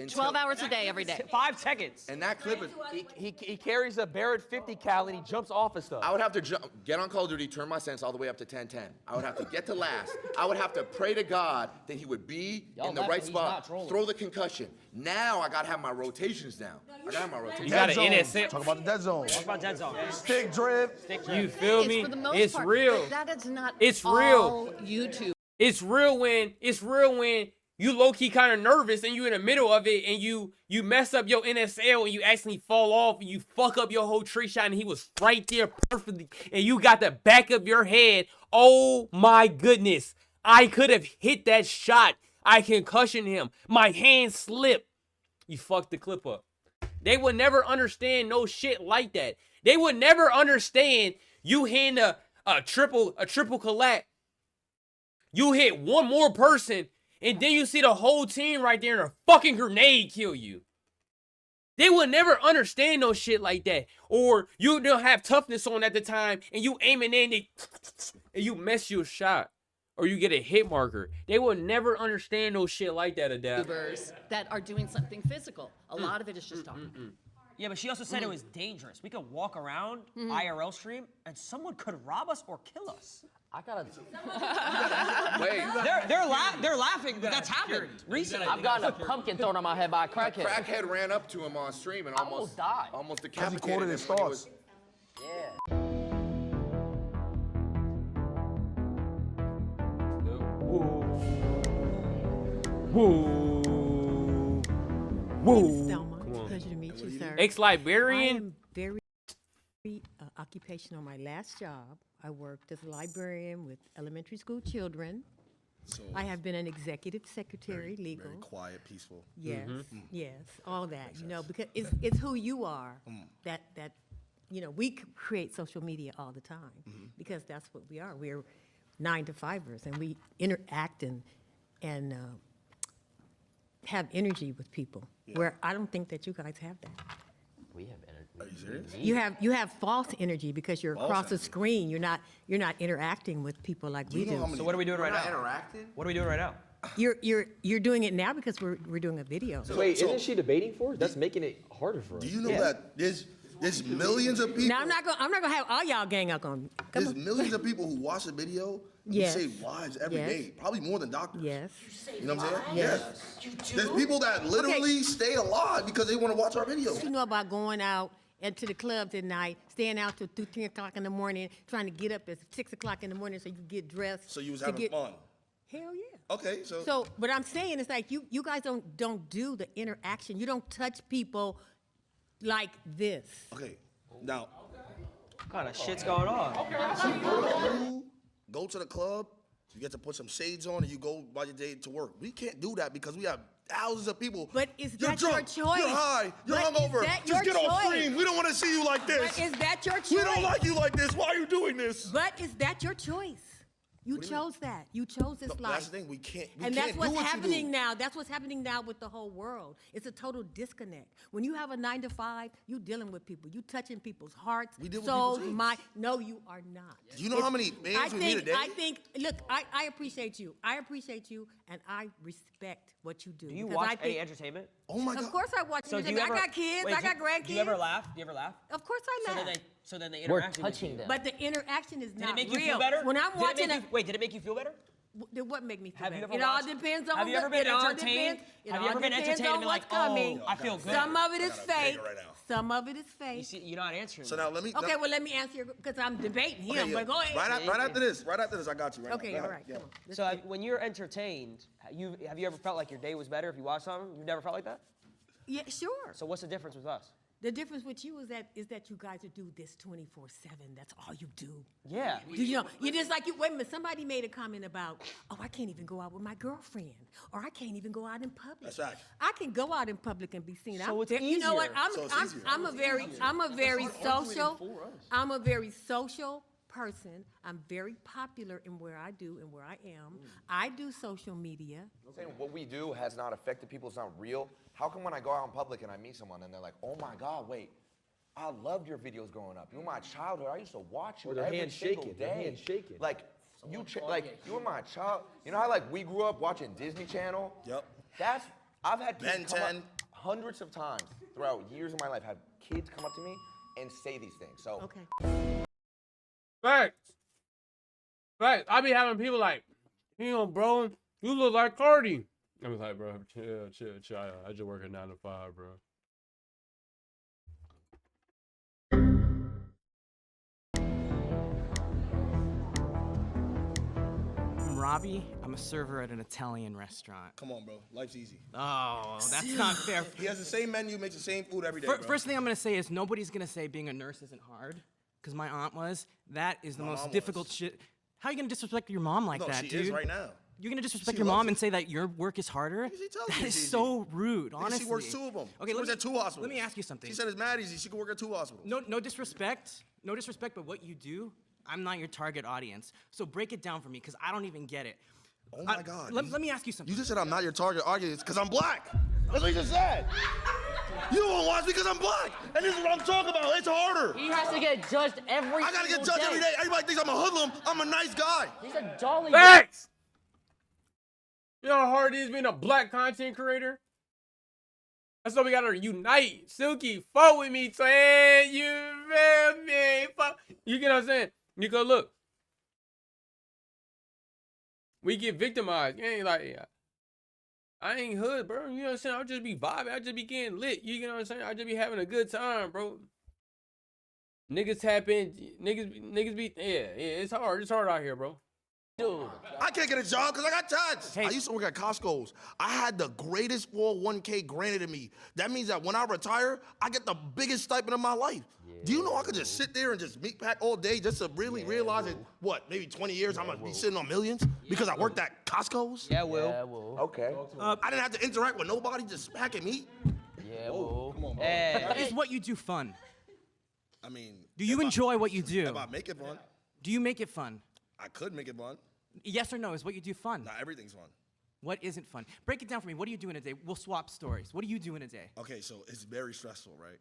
12 hours a day, every day. 5 seconds. And that clip is... He carries a Barrett 50 cal and he jumps off of stuff. I would have to get on Call of Duty, turn my sense all the way up to 1010. I would have to get to last. I would have to pray to God that he would be in the right spot, throw the concussion. Now I gotta have my rotations down. I gotta have my rotations. You got an NSL. Talk about the dead zone. Talk about dead zone. Stick drift. You feel me? For the most It's part, real. That is not It's all real. YouTube. It's real when you low-key kind of nervous and you in the middle of it and you mess up your NSL and you actually fall off and you fuck up your whole trick shot and he was right there perfectly and you got the back of your head. Oh my goodness. I could have hit that shot. I concussioned him. My hand slipped. You fucked the clip up. They would never understand no shit like that. They would never understand you hitting a triple collat. You hit one more person and then you see the whole team right there and a fucking grenade kill you. They will never understand no shit like that. Or you don't have toughness on at the time and you aiming in and you mess your shot. Or you get a hit marker. They will never understand no shit like that, Adele. YouTubers that are doing something physical. A lot of it is just talking. Yeah, but she also said it was dangerous. We could walk around, IRL stream, and someone could rob us or kill us. I gotta. Wait. They're laughing. That's happened recently. I've gotten a pumpkin thrown on my head by a crackhead. Crackhead ran up to him on stream and almost died. Almost Because he decapitated quoted him. his when he thoughts. Yeah. Woo. Woo. Thelma. Come on. Pleasure to meet you, sir. Ex-librarian? I am very occupational. My last job, I worked as a librarian with elementary school children. So I have been an executive secretary, legal. Very quiet, peaceful. Yes, yes, all that. You know, because it's who you are. That you know, we create social media all the time because that's what we are. We're 9-to-5ers, and we interact and have energy with people. Where I don't think that you guys have that. We have energy. You have false energy because you're across the screen. You're not interacting with people like we do. So what are we doing right now? Interacting? What are we doing right now? You're doing it now because we're doing a video. Wait, isn't she debating for us? That's making it harder for us. Do you know that there's millions of people? Now I'm not gonna have all y'all gang up on me. There's millions of people who watch the video who save lives every day, probably more than doctors. Yes. You know what I'm saying? Yes. There's people that literally stay alive because they want to watch our videos. You know about going out to the clubs at night, staying out till 2, 10 o'clock in the morning, trying to get up at 6 o'clock in the morning so you can get dressed. So you was having fun. Hell yeah. Okay, so. So, but I'm saying it's like you guys don't do the interaction. You don't touch people like this. Okay, now. What kind of shit's going on? You go to the club, you get to put some shades on, and you go by your day to work. We can't do that because we have thousands of people. But is You're that drunk, your choice? You're high. You're But hungover. is that Just your get off choice? screen. We don't want to see you like this. But is that your choice? We don't like you like this. Why are you doing this? But is that your choice? You chose that. You chose this life. That's the thing. We can't. And can't that's what's do what happening you do. now. That's what's happening now with the whole world. It's a total disconnect. When you have a 9 to 5, you dealing with people. You touching people's hearts, We deal with souls, people's mind. No, you are not. Do you know how many bands we meet a day? I think. Look, I appreciate you. I appreciate you, and I respect what you do. Do you because watch I think, any entertainment? Oh my God. Of course I watch So do entertainment. you ever, I got kids. wait, I got grandkids. Do you ever laugh? Do you ever laugh? Of course I laugh. So then they We're interact with touching you. them. But the interaction is Did not it make real. you feel better? When I'm watching Wait, did it make you feel better? What make me feel Have you better? ever It all watched- depends on have you ever been it all entertained? depends- it Have you all ever been depends entertained and on been like, what's coming. oh, I feel good? Some of it is I gotta fake. beg her right now. Some of it is You fake. see, you're not answering. So now let me. Okay, well let me answer your because I'm debating him. Okay, But go ahead. Right after this, I got you. Right Okay, now. Go all ahead. right, come on. Let's So see. when you're entertained, have you ever felt like your day was better if you watched something? You've never felt like that? Yeah, sure. So what's the difference with us? The difference with you is that you guys would do this 24/7. That's all you do. Yeah. Do you know? You just like you. Wait a minute. Somebody made a comment about, oh, I can't even go out with my girlfriend, or I can't even go out in public. That's right. I can go out in public and be seen. So it's You know what? easier. I'm a very social. I'm a very social person. I'm very popular in where I do and where I am. I do social media. Saying what we do has not affected people, it's not real. How come when I go out in public and I meet someone and they're like, oh my God, wait, I loved your videos growing up. You were my childhood. I used to watch you Or their every hands single shaking, day. their hands shaking. Like, you were my child. You know how like we grew up watching Disney Channel? Yep. I've had kids Ben come 10. up hundreds of times throughout years of my life, have kids come up to me and say these things. So Okay. Facts. I be having people like, bro, you look like Cardi. I was like, bro, chill. I just work at 9 to 5, bro. I'm Robbie. I'm a server at an Italian restaurant. Come on, bro. Life's easy. Oh, that's not fair. He has the same menu, makes the same food every day. bro. First thing I'm gonna say is nobody's gonna say being a nurse isn't hard, because my aunt was. That is the My most mom difficult was. shit. How are you gonna disrespect your mom like No, that, she dude? is right now. You're gonna disrespect She your mom loves and it. say that your work is harder? She tells That me is it's so rude, Because honestly. she works 2 of them. Okay, she works at 2 hospitals. Let me ask you something. She said it's mad easy. She could work at 2 hospitals. No disrespect, but what you do, I'm not your target audience. So break it down for me, because I don't even get it. Oh my God. Let me ask you something. You just said I'm not your target audience because I'm black. That's what you just said. You don't watch me because I'm black. And this is what I'm talking about. It's harder. He has to get judged every I gotta get single judged every day. Everybody thinks I'm a hoodlum. I'm a nice guy. He's a jolly Facts. You know how hard it is being a black content creator? That's why we gotta unite. Silky, fuck with me, twin. You feel me? Fuck. You get what I'm saying? Because look, we get victimized. You ain't like, I ain't hood, bro. You know what I'm saying? I'll just be vibing. I'll just be getting lit. You know what I'm saying? I'll just be having a good time, bro. Niggas tap in. Niggas be, it's hard. It's hard out here, bro. Dude. I can't get a job because I got taxed. I used to work at Costco's. I had the greatest 401k granted to me. That means that when I retire, I get the biggest stipend of my life. Do you know I could just sit there and just meat pack all day just to really realize that, what, maybe 20 years I'm going to be sitting on millions because I worked at Costco's? Yeah, Will. Okay. I didn't have to interact with nobody, just packing meat. Yeah, Will. Come on, bro. Is what you do fun? I mean, Do you enjoy what you do? if I make it fun, Do you make it fun? I could make it fun. Yes or no, is what you do fun? Not everything's fun. What isn't fun? Break it down for me. What do you do in a day? We'll swap stories. What do you do in a day? Okay, so it's very stressful, right?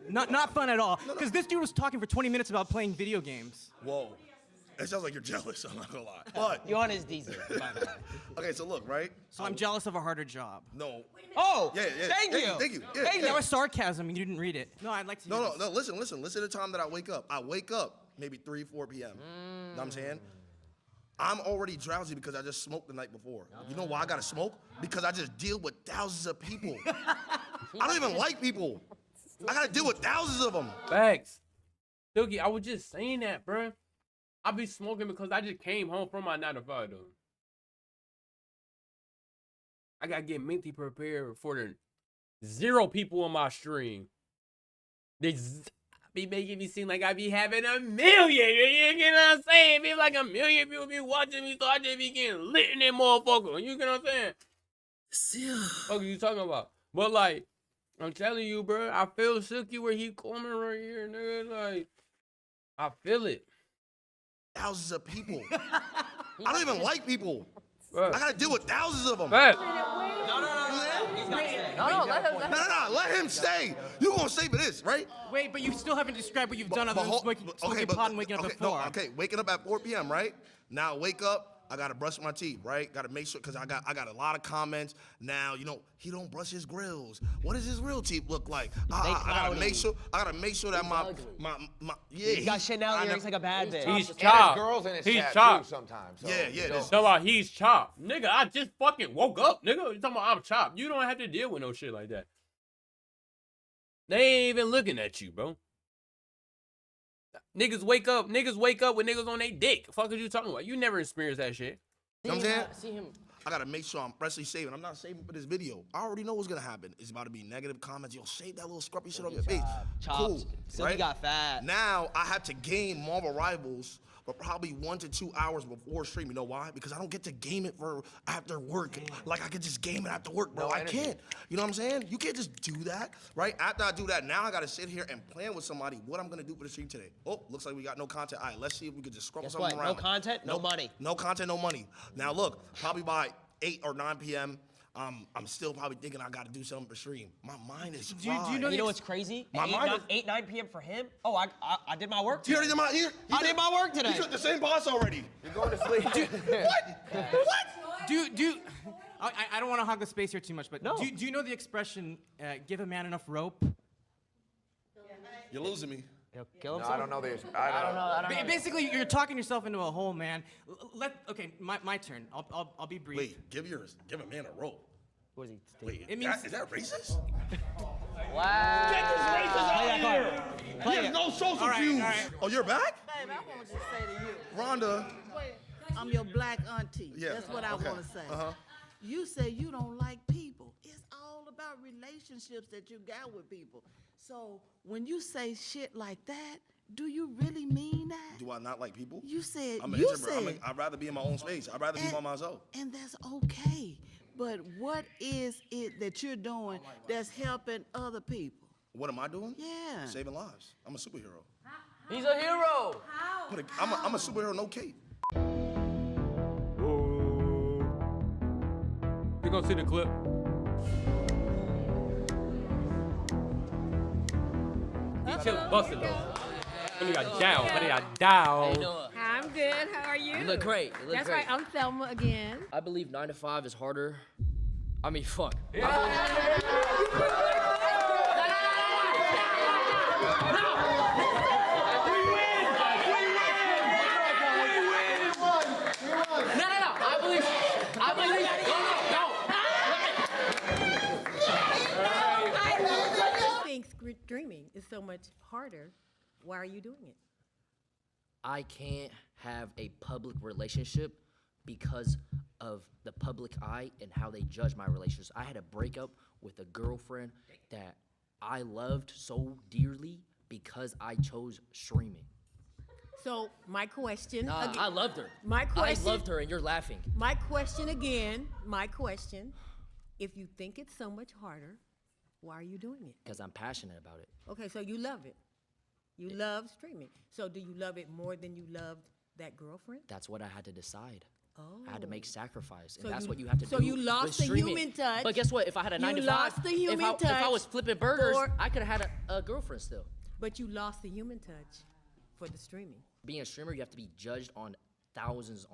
Not fun at all. Because this dude was talking for 20 minutes about playing video games. Whoa. It sounds like you're jealous, I'm not gonna lie. But You're on his diesel. okay, so look, right? So I'm jealous of a harder job. No. Oh, Yeah. Thank you. Thank you. Yeah, Hey, yeah. that was sarcasm. You didn't read it. No, I'd like to. No. Listen to the time that I wake up. I wake up maybe 3, 4 p.m. Know what I'm saying? I'm already drowsy because I just smoked the night before. You know why I gotta smoke? Because I just deal with thousands of people. I don't even like people. I gotta deal with thousands of them. Facts. Doogie, I was just saying that, bruh. I be smoking because I just came home from my 9 to 5, though. I gotta get mentally prepared for the 0 people on my stream. They be making me seem like I be having a million. You get what I'm saying? Be like a million people be watching me, so I just be getting lit in that motherfucker. You get what I'm saying? What are you talking about? But like, I'm telling you, bro, I feel Silky where he coming right here, nigga. Like, I feel it. Thousands of people. I don't even like people. Bruh. I gotta deal with thousands of them. Facts. No, let him stay. You gonna stay for this, right? Wait, but you still haven't described what you've done other than smoking pot and waking up at 4. Okay, waking up at 4 p.m., right? Now wake up. I gotta brush my teeth, right? Gotta make sure, cause I got a lot of comments. Now, he don't brush his grills. What does his real teeth look like? I gotta make sure that my yeah. He got Chanel earrings like a bad bitch. He's chopped. Girls in his He's chat chopped. too sometimes. So, Yeah. Talking about he's chopped. Nigga, I just fucking woke up, nigga. You talking about I'm chopped. You don't have to deal with no shit like that. They ain't even looking at you, bro. Niggas wake up with niggas on their dick. Fuck are you talking about? You never experienced that shit. You know what I'm saying? See him. I gotta make sure I'm freshly saving. I'm not saving for this video. I already know what's gonna happen. It's about to be negative comments. Yo, save that little scruffy shit on your face. Cool. Silky got fat. Now I have to game Marvel Rivals for probably 1 to 2 hours before stream. You know why? Because I don't get to game it for after work. Like I could just game it after work, bro. I can't. You know what I'm saying? You can't just do that, right? After I do that, now I gotta sit here and plan with somebody what I'm gonna do for the stream today. Oh, looks like we got no content. All right, let's see if we could just scrubble Guess something what? around. No content, no money. No content, no money. Now look, probably by 8 or 9 p.m., I'm still probably thinking I gotta do something for stream. My mind is fried. Do you know what's crazy? My mind is... 8, 9 p.m. for him? Oh, I did my work He today. already did my work today. He took the same boss already. You're going to sleep. What? I don't want to hog the space here too much, but do you know the expression, give a man enough rope? You're losing me. Kill No, I don't know this. I don't know. Basically, you're talking yourself into a hole, man. Okay, my turn. I'll be brief. Wait, give a man a rope. What is he? Wait, It means- is that racist? Wow. Get this racist out of here! Play He has it. no social All right, cues. all right. Oh, you're back? Baby, I want to just say to you, Rhonda. I'm your black auntie. Yeah, That's what I okay. want to say. Uh-huh. You say you don't like people. It's all about relationships that you got with people. So when you say shit like that, do you really mean that? Do I not like people? You said, I'm an introvert. I'd rather be in my own space. I'd rather be by myself. And that's okay. But what is it that you're doing that's helping other people? What am I doing? Yeah. Saving lives. I'm a superhero. He's a hero. I'm a superhero, no cape. You gonna see the clip? He just busted though. When he got down, when he got down. I'm good. How are you? You look great. You look That's great. right. I'm Thelma again. I believe 9 to 5 is harder. I mean, fuck. Dreaming is so much harder. Why are you doing it? I can't have a public relationship because of the public eye and how they judge my relationships. I had a breakup with a girlfriend that I loved so dearly because I chose streaming. So my question. Nah, I loved her. My question. I loved her, and you're laughing. My question again. My question. If you think it's so much harder, why are you doing it? Because I'm passionate about it. Okay, so you love it. You love streaming. So do you love it more than you loved that girlfriend? That's what I had to decide. I had to make sacrifice, and So that's you- what you have to so do. you lost with the streaming. human touch. But guess what? If I had a 9 to 5, lost the human if I touch was flipping burgers, for- I could have had a girlfriend still. But you lost the human touch for the streaming. Being a streamer, you have to be judged on thousands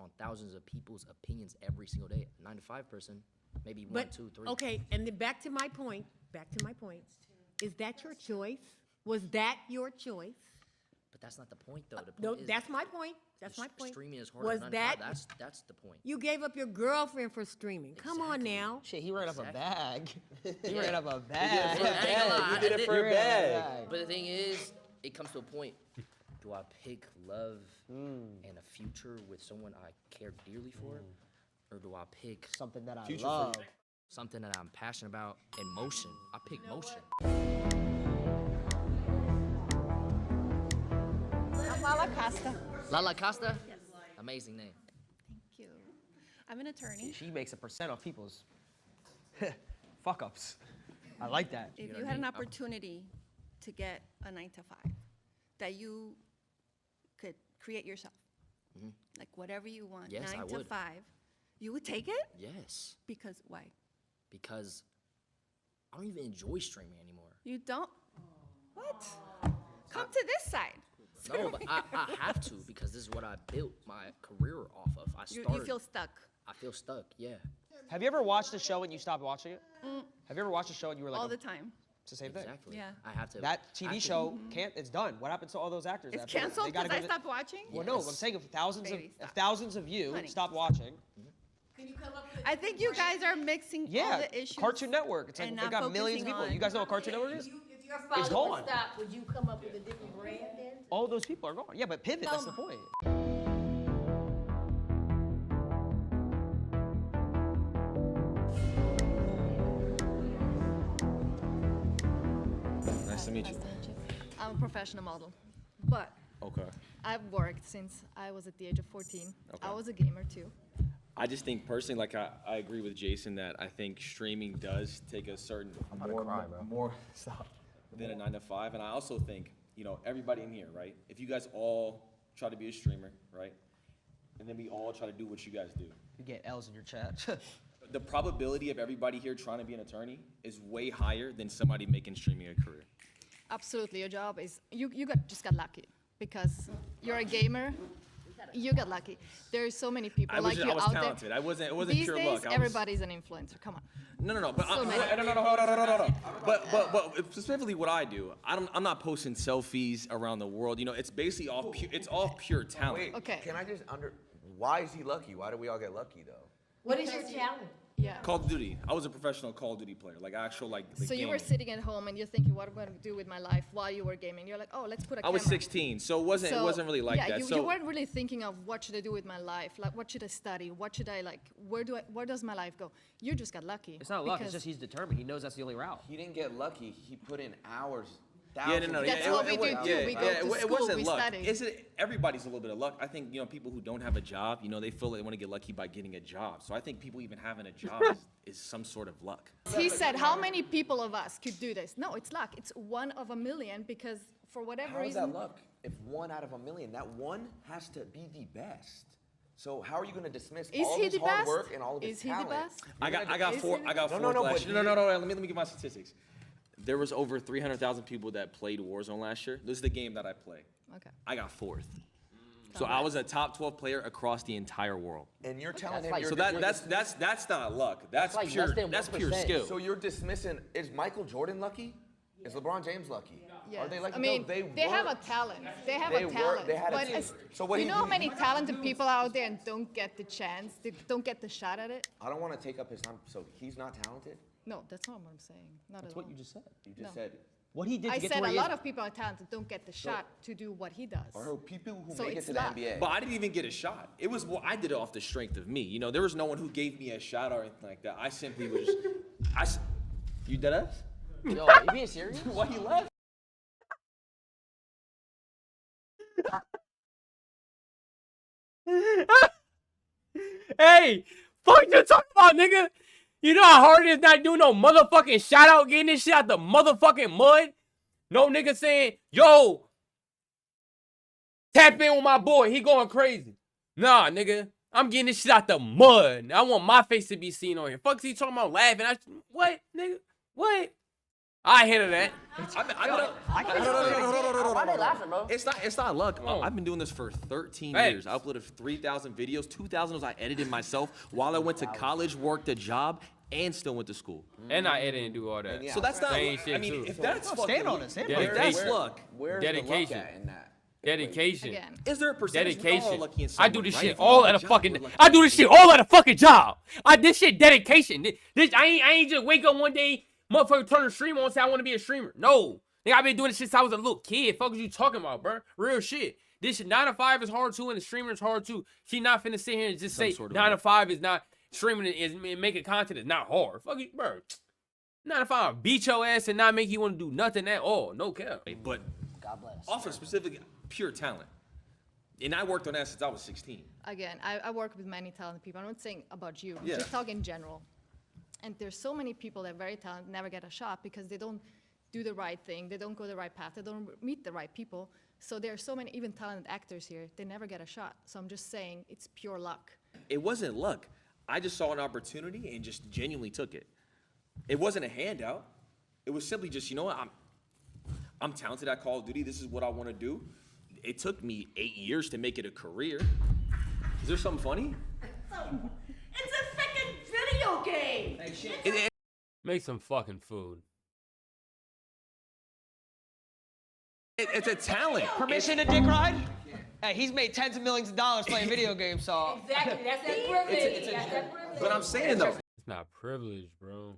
of people's opinions every single day. A 9 to 5 person, maybe one, But, 2, 3. okay, and then back to my point, is that your choice? Was that your choice? But that's not the point, though. The point No, is that's my point. That's my point. streaming is harder Was than 9 to 5. that That's the point. you gave up your girlfriend for streaming? Come on now. Shit, he ran up a bag. He Yeah. ran up a I bag. ain't gonna lie, He did I it for a bag. But the thing is, it comes to a point. Do I pick love and a future with someone I care dearly for? Or do I pick something that I future love? Something that I'm passionate about and motion. I pick motion. I'm Lala Costa. Lala Costa? Yes. Amazing name. Thank you. I'm an attorney. She makes a percent off people's fuck ups. I like that. If you had an opportunity to get a 9 to 5 that you could create yourself, like whatever you want, Yes, 9 I to would. 5, you would take it? Yes. Because why? Because I don't even enjoy streaming anymore. You don't? What? Come to this side. No, but I have to because this is what I built my career off of. You feel stuck. I feel stuck, yeah. Have you ever watched a show and you stopped watching it? Mm. Have you ever watched a show and you were like, All the time. it's the same thing? Exactly. Yeah. I have to. That TV I have to- show it's done. What happened to all those actors? It's after that? canceled They gotta because I go to- stopped watching? Well, no, I'm saying if Baby, thousands of you Honey. stopped watching. I think you guys are mixing all Yeah, the issues. Cartoon Network. It's like and they not got millions of focusing people. on- You guys know what Cartoon Network is? If your It's father would gone. stop, would you come up with a different brand then? All those people are gone. Yeah, but pivot. That's the point. Nice to meet you. I'm a professional model, but Okay. I've worked since I was at the age of 14. Okay. I was a gamer too. I just think personally, like I agree with Jason that I think streaming does take a certain more stop than a 9 to 5, and I also think everybody in here, right? If you guys all try to be a streamer, right, and then we all try to do what you guys do, You get L's in your chat. the probability of everybody here trying to be an attorney is way higher than somebody making streaming a career. Absolutely, your job is just got lucky because you're a gamer. You got lucky. There's so many people I was like you out talented. there. It wasn't These pure days, luck. everybody's an influencer. Come on. No. But So many. no. But specifically, what I do, I'm not posting selfies around the world. It's basically all pure talent. Wait, Okay. can I just why is he lucky? Why do we all get lucky though? What is your talent? Yeah. Call of Duty. I was a professional Call of Duty player, like actual like. So you were gaming. sitting at home and you're thinking, what am I going to do with my life while you were gaming? You're like, oh, let's put a I was camera. 16, so it wasn't really like yeah, that. you weren't really thinking of what should I do with my life, like what should I study, what should I like, where does my life go? You just got lucky. It's not luck. It's because- just he's determined. He knows that's the only route. He didn't get lucky. He put in hours. Yeah, no. That's what we do too. We go to it school, wasn't we luck. study. Everybody's a little bit of luck. I think people who don't have a job, they feel they want to get lucky by getting a job. So I think people even having a job is some sort of luck. He said, how many people of us could do this? No, it's luck. It's 1 of a million because for whatever How is reason. that luck? If 1 out of a million, that one has to be the best. So how are you going to dismiss Is all he of his the hard best? work and all of his Is he the talent? best? I got four. I got four. No, last but year. No. Let me give my statistics. There was over 300,000 people that played Warzone last year. This is the game that I play. Okay. I got 4th. So I was a top 12 player across the entire world. And you're telling him So that's not luck. That's like pure less than that's pure 1%. skill. So you're dismissing, is Michael Jordan lucky? Is LeBron James lucky? Yes. Are they lucky? I mean, No, they have a work. talent. They have They a work- talent. they had a but team. as- So what you he know how do- many talented people out there and don't get the chance, they don't get the shot at it? I don't want to take up his time. So he's not talented? No, that's not what I'm saying. Not That's at what all. you just said. You just No. said. What he did I to get to said where a he lot is. of people are talented don't get the shot to do what he does. Or people who So make it it's to the luck. NBA. But I didn't even get a shot. It was I did it off the strength of me. There was no one who gave me a shot or anything like that. I simply was. You dead ass? Yo, are you being serious? Why he left? Hey, fuck you talking about, nigga? You know how hard it is not doing no motherfucking shout out, getting this shit out the motherfucking mud? No nigga saying, yo, tap in with my boy, he going crazy. Nah, nigga, I'm getting this shit out the mud. I want my face to be seen on here. Fuck, he talking about laughing. What, nigga? What? I handle that. Why they laughing, bro? It's not luck. I've been doing this for 13 years. I uploaded 3,000 videos. 2,000 was I edited myself while I went to college, worked a job, and still went to school. And I edit and do all that. So that's not. Same shit I mean, too. if that's fucking, stand on it. if that's luck, Dedication. Dedication. Again. is there a percentage? We're all Dedication. lucky in I some do way, this right? shit If we do all our at a job, fucking. we're lucky. I do this shit all at a fucking job. This shit dedication. I ain't just wake up one day, motherfucker, turn the stream on and say I want to be a streamer. No, nigga, I've been doing this shit since I was a little kid. Fuck is you talking about, bro? Real shit. This shit 9 to 5 is hard too, and the streamer is hard too. She not finna sit here and just say 9 to 5 is not streaming is making content is not hard. Fuck you, bro. 9 to 5 beat your ass and not make you want to do nothing at all. No cap. But God bless. off of specific pure talent, and I worked on that since I was 16. Again, I work with many talented people. I'm not saying about you. Yeah. Just talk in general. And there's so many people that are very talented, never get a shot because they don't do the right thing. They don't go the right path. They don't meet the right people. So there are so many even talented actors here. They never get a shot. So I'm just saying it's pure luck. It wasn't luck. I just saw an opportunity and just genuinely took it. It wasn't a handout. It was simply just, you know what, I'm talented at Call of Duty. This is what I want to do. It took me 8 years to make it a career. Is there something funny? It's a freaking video game. Make some fucking food. It's a talent. Permission to dick ride? Hey, he's made tens of millions of dollars playing video games, so. Exactly. That's that privilege. That's that privilege. But I'm saying though, It's not privilege, bro.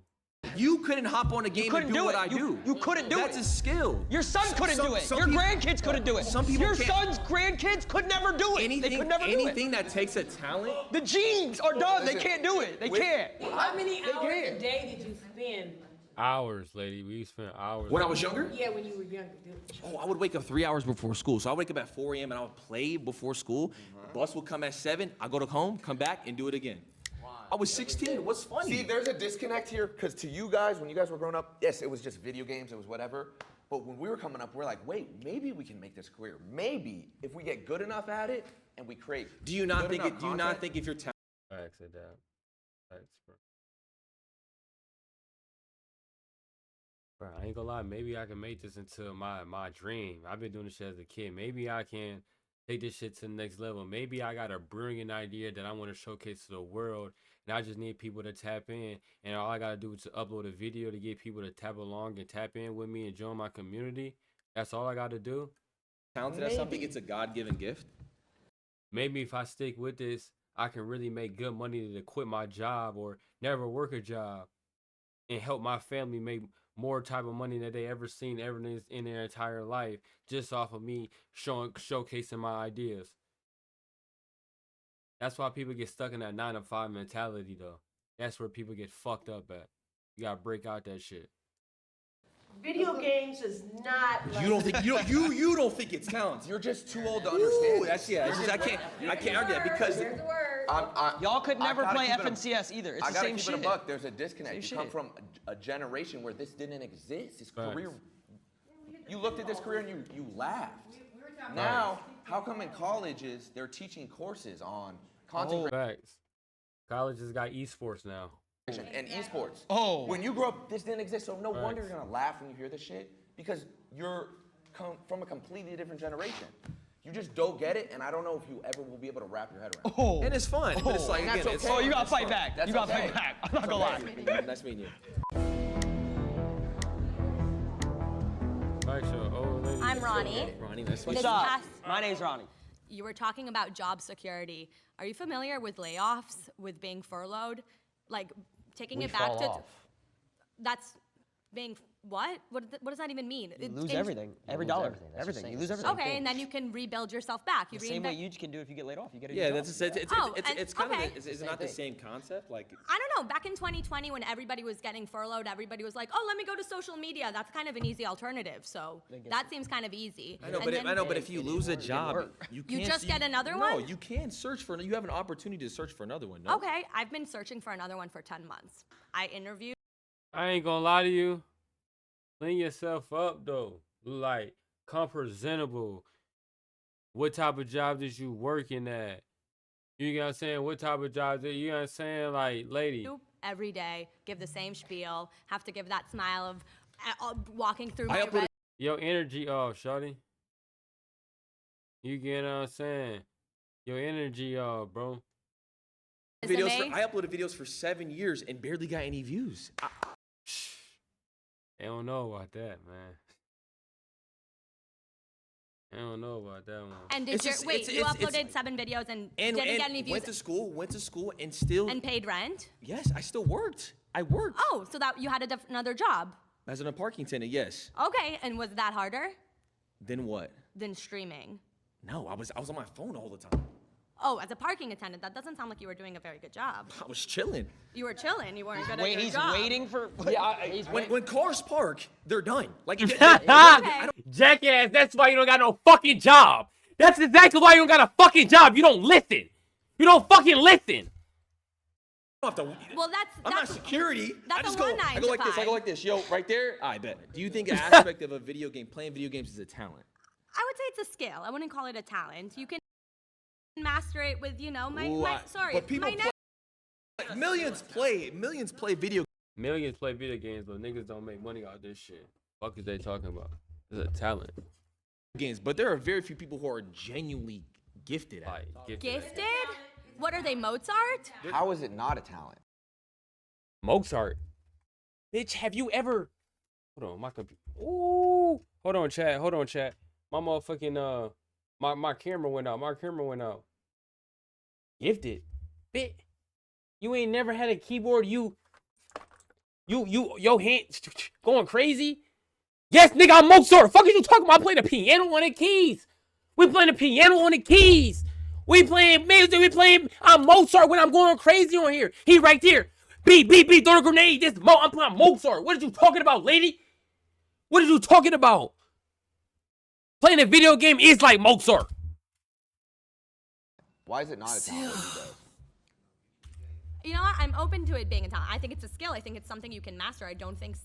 you couldn't hop on a game and do what I do. You couldn't do it. That's a skill. Your son couldn't do it. Your grandkids couldn't do it. Some people Your can't. son's grandkids could never do it. They could never do it. Anything that takes a talent. The genes are done. They can't do it. They can't. How many hours can't. a day did you spend? Hours, lady. We spent hours. When I was younger? Yeah, when you were younger, dude. Oh, I would wake up 3 hours before school. So I wake up at 4 a.m. and I would play before school. Bus would come at 7. I go to home, come back, and do it again. I was 16. What's funny? See, there's a disconnect here, because to you guys, when you guys were growing up, yes, it was just video games, it was whatever. But when we were coming up, we're like, wait, maybe we can make this career. Maybe if we get good enough at it and we create. Do you not good think? enough Do you not content- think if you're talented? Facts of that. Facts, bro. Bro, I ain't gonna lie. Maybe I can make this into my dream. I've been doing this shit as a kid. Maybe I can take this shit to the next level. Maybe I got a brilliant idea that I want to showcase to the world, and I just need people to tap in. And all I gotta do is to upload a video to get people to tap along and tap in with me and join my community. That's all I gotta do. Talented at something, it's a God-given gift. Maybe if I stick with this, I can really make good money to quit my job or never work a job and help my family make more type of money that they ever seen ever in their entire life, just off of me showcasing my ideas. That's why people get stuck in that 9 to 5 mentality, though. That's where people get fucked up at. You gotta break out that shit. Video games is not. You don't think you don't think it's talent. You're just too old to understand. That's it's just, I can't argue that because Y'all could never I gotta play keep it a- FNCS either. It's I the gotta same keep shit. it a buck. There's a disconnect. Same You come shit. from a generation where this didn't exist. This Facts. career. You looked at this career and you laughed. Now, how come in colleges they're teaching courses on content Facts. Colleges got esports now. creation and esports? Oh. When you grew up, this didn't exist. So no wonder Facts. you're gonna laugh when you hear this shit because you're from a completely different generation. You just don't get it, and I don't know if you ever will be able to wrap your head around it. Oh. and it's fun. But it's like That's again, it's okay. Oh, you gotta That's fight fine. back. That's You gotta okay. fight back. I'm not gonna lie. Nice meeting you. Facts, your old lady. I'm Ronnie. Ronnie, nice to meet This you. past, My name's Ronnie. you were talking about job security. Are you familiar with layoffs, with being furloughed? Like taking it back to. That's being what? What does that even mean? You lose everything. Every dollar. Everything. You lose everything. Okay, and then you can rebuild yourself back. You The same way reinvent. you can do if you get laid off. You get a Yeah, new that's job. it's kind okay. of is it not the same concept? Like I don't know. Back in 2020, when everybody was getting furloughed, everybody was like, "Oh, let me go to social media." That's kind of an easy alternative. So that seems kind of easy. I know, And but then- if you lose a job, you can't. just get another No, one? you can search for. You have an opportunity to search for another one. No? Okay, I've been searching for another one for 10 months. I interviewed. I ain't gonna lie to you. Clean yourself up though. Like, come presentable. What type of job is you working at? You know what I'm saying? What type of jobs? You know what I'm saying? Like, lady. Every day, give the same spiel, have to give that smile of walking through my red. Your energy off, shawty. You get what I'm saying? Your energy off, bro. I uploaded videos for 7 years and barely got any views. They don't know about that, man. I don't know about that one. And did you uploaded 7 videos and didn't get any views? Went to school, and still. And paid rent? Yes, I still worked. I worked. Oh, so that you had another job? As a parking attendant, yes. Okay, and was that harder? Then what? Than streaming? No, I was on my phone all the time. Oh, as a parking attendant, that doesn't sound like you were doing a very good job. I was chilling. You were chilling. You weren't good at your He's job. waiting for. When cars park, they're done. Like, Jackass, that's why you don't got no fucking job. That's exactly why you don't got a fucking job. You don't listen. You don't fucking listen. Well, I'm not security. That's I just a go. one I 9 go to like this. I 5. go like this. Yo, right there. I bet. Do you think an aspect of a video game, playing video games, is a talent? I would say it's a skill. I wouldn't call it a talent. You can master it with, you know, But people millions play video. Millions play video games, but niggas don't make money out this shit. Fuck is they talking about? It's a talent. Games, but there are very few people who are genuinely gifted at it. Gifted? What are they, Mozart? How is it not a talent? Mozart. Bitch, have you ever... Hold on, my computer. Ooh. Hold on, chat. My motherfucking, my camera went out. Gifted. Bitch. You ain't never had a keyboard, your hands going crazy? Yes, nigga, I'm Mozart. Fuck is you talking about? I play the piano on the keys. We playing the piano on the keys. We playing music. I'm Mozart when I'm going crazy on here. He right there. Beat, throw a grenade. I'm playing Mozart. What are you talking about, lady? What are you talking about? Playing a video game is like Mozart. Why is it not a talent? You know what? I'm open to it being a talent. I think it's a skill. I think it's something you can master. I don't think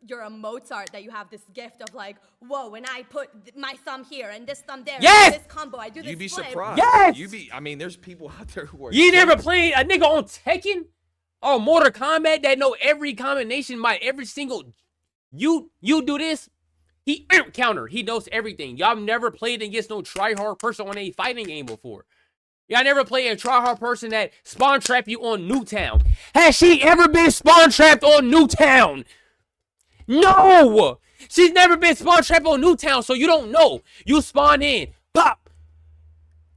you're a Mozart, that you have this gift of like, whoa, when I put my thumb here and this thumb there, and this combo, I do this You'd be flip. surprised. Yes! I mean, there's people out there who are. You never played a nigga on Tekken or Mortal Kombat that know every combination by every single. You do this, he counter. He knows everything. Y'all never played against no try-hard person on a fighting game before. Y'all never played a try-hard person that spawn trap you on Newtown. Has she ever been spawn trapped on Newtown? No! She's never been spawn trapped on Newtown, so you don't know. You spawn in, pop.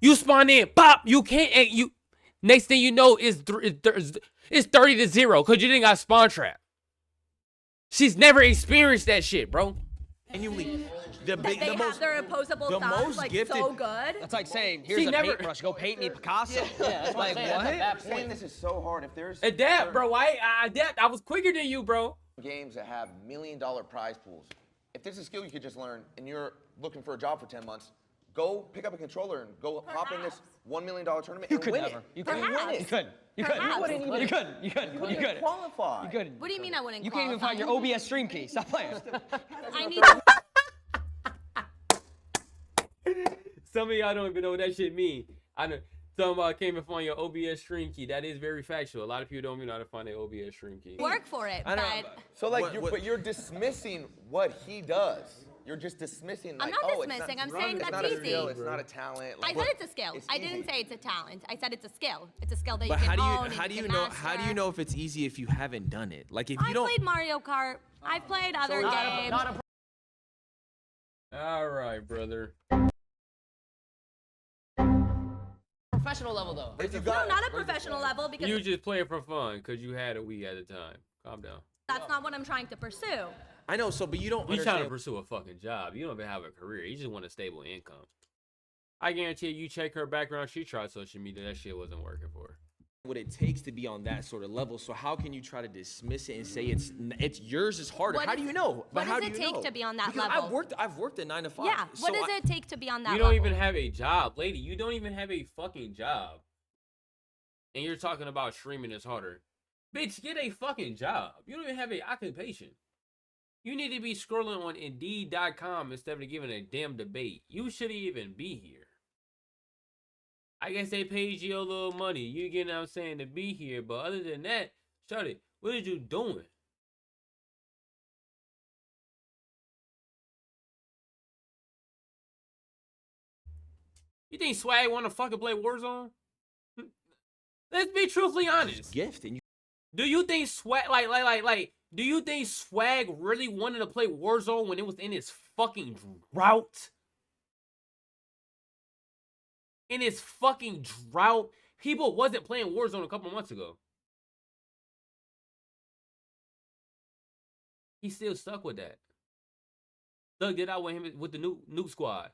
You spawn in, pop. You can't, and you. Next thing you know is it's 30-0 because you didn't got spawn trap. She's never experienced that shit, bro. Genuinely, They have their opposable thumbs like so good. That's like saying, here's a paintbrush, go paint me Picasso. Yeah, that's like, what? Saying this is so hard. If there's adapt, bro. I adapt. I was quicker than you, bro. Games that have $1 million prize pools. If there's a skill you could just learn and you're looking for a job for 10 months, go pick up a controller and go hop in this $1 million tournament and win it. You couldn't. You couldn't. You couldn't qualify. You couldn't. What do you mean I wouldn't You can't even find your OBS stream key. Stop playing. I need. Some of y'all don't even know what that shit mean. I know. Some can't even find your OBS stream key. That is very factual. A lot of people don't even know how to find their OBS stream key. Work for it, I know, but so like, but you're dismissing what he does. You're just dismissing. Like, I'm not oh, dismissing. It's I'm saying it's that's not easy. A skill, it's not a talent. I Like, said it's a skill. I didn't say it's a talent. I said it's a skill. It's a skill that But you can how own. do you can know? master. How do you know if it's easy if you haven't done it? Like if you I've don't. played Mario Kart. I've played other games. All right, brother. Professional level though. No, not a professional level because You just play it for fun because you had a Wii at the time. Calm down. that's not what I'm trying to pursue. I know. So, but you don't. You trying to understand- pursue a fucking job. You don't even have a career. You just want a stable income. I guarantee you check her background. She tried social media. That shit wasn't working for her. What it takes to be on that sort of level. So how can you try to dismiss it and say it's yours is harder? What How is- do you know? what how does do it you take know? to be on that Because level? I've worked at 9 to 5. Yeah. So What does it take to be on that You level? don't even have a job, lady. You don't even have a fucking job. And you're talking about streaming is harder. Bitch, get a fucking job. You don't even have an occupation. You need to be scrolling on Indeed.com instead of giving a damn debate. You shouldn't even be here. I guess they paid you a little money. You get what I'm saying, to be here. But other than that, Shorty, what are you doing? You think Swag want to fucking play Warzone? Let's be truthfully honest. Gift and you. Do you think Swag do you think Swag really wanted to play Warzone when it was in its fucking drought? In its fucking drought, people wasn't playing Warzone a couple months ago. He still stuck with that. Thug did out with him with the Nuke Squad.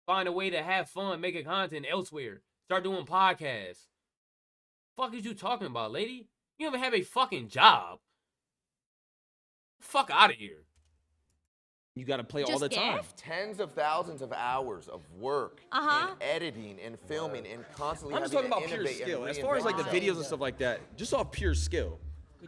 Find a way to have fun, making content elsewhere. Start doing podcasts. Fuck is you talking about, lady? You don't even have a fucking job. Fuck out of here. You got to play all the time. Tens of thousands of hours of work and editing and filming and constantly I'm just having talking to about pure innovate skill. and As far as like the reinvent videos yourself. and stuff like that, just off pure skill.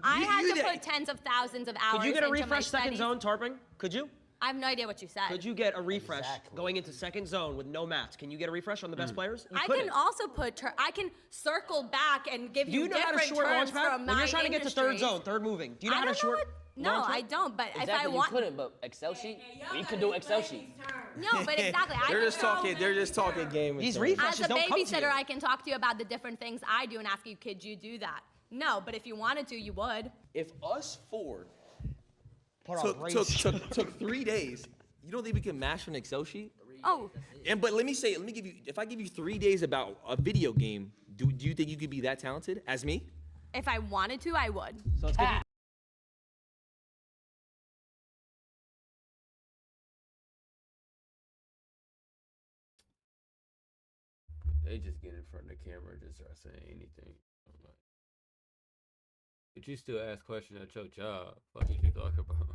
I had to put tens of thousands of hours Could you get a into my refresh second studies. zone, Tarping? Could you? I have no idea what you said. Could you get a refresh going into second zone with no mats? Can you get a refresh on the best players? You I couldn't. can also put, I can circle back and give Do you you know how to different short terms launch pad? from When my you're trying to get to third industries. zone, third moving. Do you know I how to don't short? No, launch I pad? don't, but if I Exactly, want... you couldn't, but Excel sheet, we could do Excel sheet. No, but exactly. I They're can just go- talking. They're just talking game. These As refreshes a don't come to babysitter, you. I can talk to you about the different things I do and ask you, could you do that? No, but if you wanted to, you would. If us four Put on took 3 days, you don't think we can master an Excel sheet? Oh. But let me give you. If I give you 3 days about a video game, do you think you could be that talented as me? If I wanted to, I would. So let's give you. They just get in front of the camera and just start saying anything. I'm like, but you still ask questions at your job. What you talking about?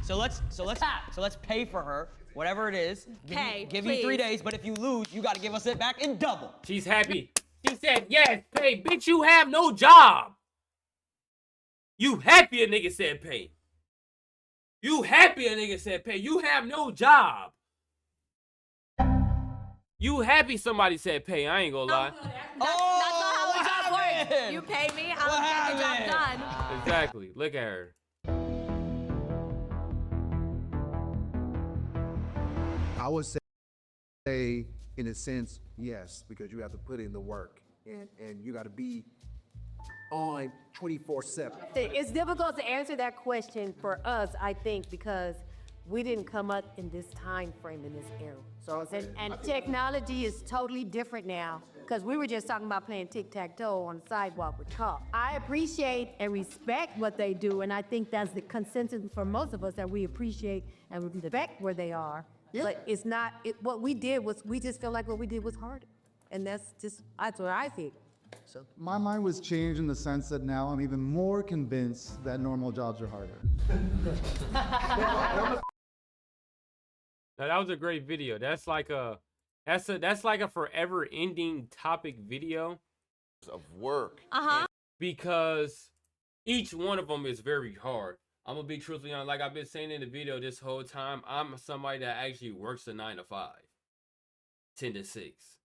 So let's pay for her, whatever it is. Pay, Give you 3 please. days, but if you lose, you got to give us it back in double. She's happy. She said, yes, pay. Bitch, you have no job. You happy a nigga said pay. You happy a nigga said pay. You have no job. You happy somebody said pay. I ain't gonna lie. That's not how a job works. You pay me, I'll get the job done. Exactly. Look at her. I would say, in a sense, yes, because you have to put in the work and you got to be on 24/7. It's difficult to answer that question for us, I think, because we didn't come up in this time frame, in this era. And technology is totally different now, because we were just talking about playing tic-tac-toe on the sidewalk with chalk. I appreciate and respect what they do, and I think that's the consensus for most of us, that we appreciate and respect where they are. But it's not, what we did was, we just feel like what we did was harder. And that's what I think. So My mind was changed in the sense that now I'm even more convinced that normal jobs are harder. Now, that was a great video. That's like a forever ending topic video of work. Because each one of them is very hard. I'm gonna be truthfully honest. Like I've been saying in the video this whole time, I'm somebody that actually works a 9 to 5, 10 to 6.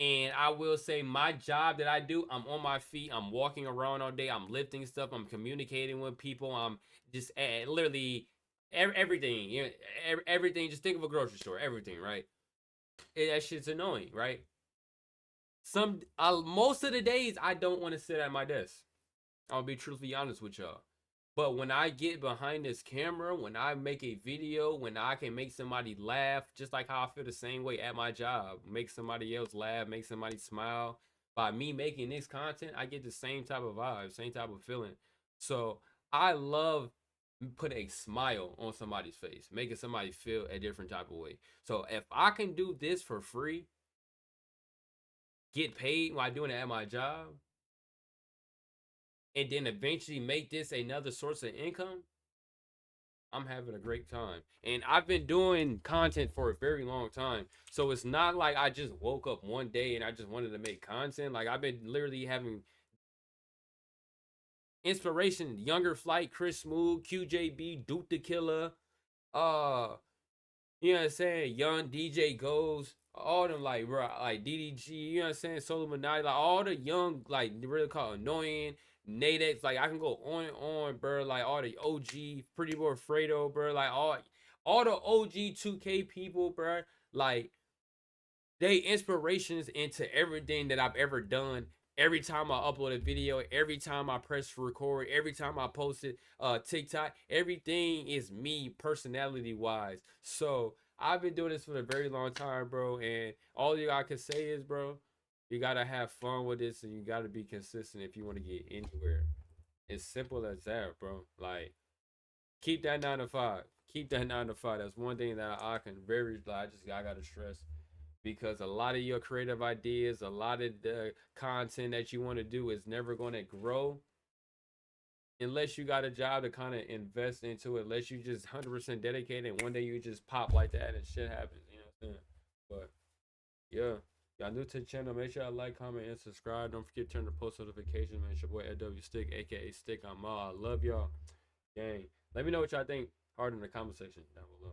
And I will say my job that I do, I'm on my feet, I'm walking around all day, I'm lifting stuff, I'm communicating with people, I'm just literally everything. You know, everything. Just think of a grocery store, everything, right? That shit's annoying, right? Most of the days I don't want to sit at my desk. I'll be truthfully honest with y'all. But when I get behind this camera, when I make a video, when I can make somebody laugh, just like how I feel the same way at my job, make somebody else laugh, make somebody smile. By me making this content, I get the same type of vibe, same type of feeling. So I love putting a smile on somebody's face, making somebody feel a different type of way. So if I can do this for free, get paid while doing it at my job, and then eventually make this another source of income, I'm having a great time. And I've been doing content for a very long time. So it's not like I just woke up one day and I just wanted to make content. Like I've been literally having inspiration, Younger Flight, Chris Smooth, QJB, Duke the Killer, You know what I'm saying? Young DJ Goes, all them like bro, like DDG, you know what I'm saying? Solo Minati, like all the young, like really called annoying, Nadex, like I can go on and on, bro. Like all the OG, Pretty Boy Fredo, bro. Like all the OG 2K people, bro. Like they inspirations into everything that I've ever done. Every time I upload a video, every time I press record, every time I post it, TikTok, everything is me personality wise. So I've been doing this for a very long time, bro. And all you I can say is, bro, you gotta have fun with this and you gotta be consistent if you want to get anywhere. It's simple as that, bro. Like keep that 9 to 5. Keep that 9 to 5. That's one thing that I can very like. I gotta stress because a lot of your creative ideas, a lot of the content that you want to do is never going to grow unless you got a job to kind of invest into it, unless you just 100% dedicated and one day you just pop like that and shit happens, you know what I'm saying? But yeah, y'all new to the channel, make sure y'all like, comment, and subscribe. Don't forget to turn the post notifications, man. It's your boy fwStick, aka Stick. I'm all. I love y'all. Gang. Let me know what y'all think hard in the comment section down below.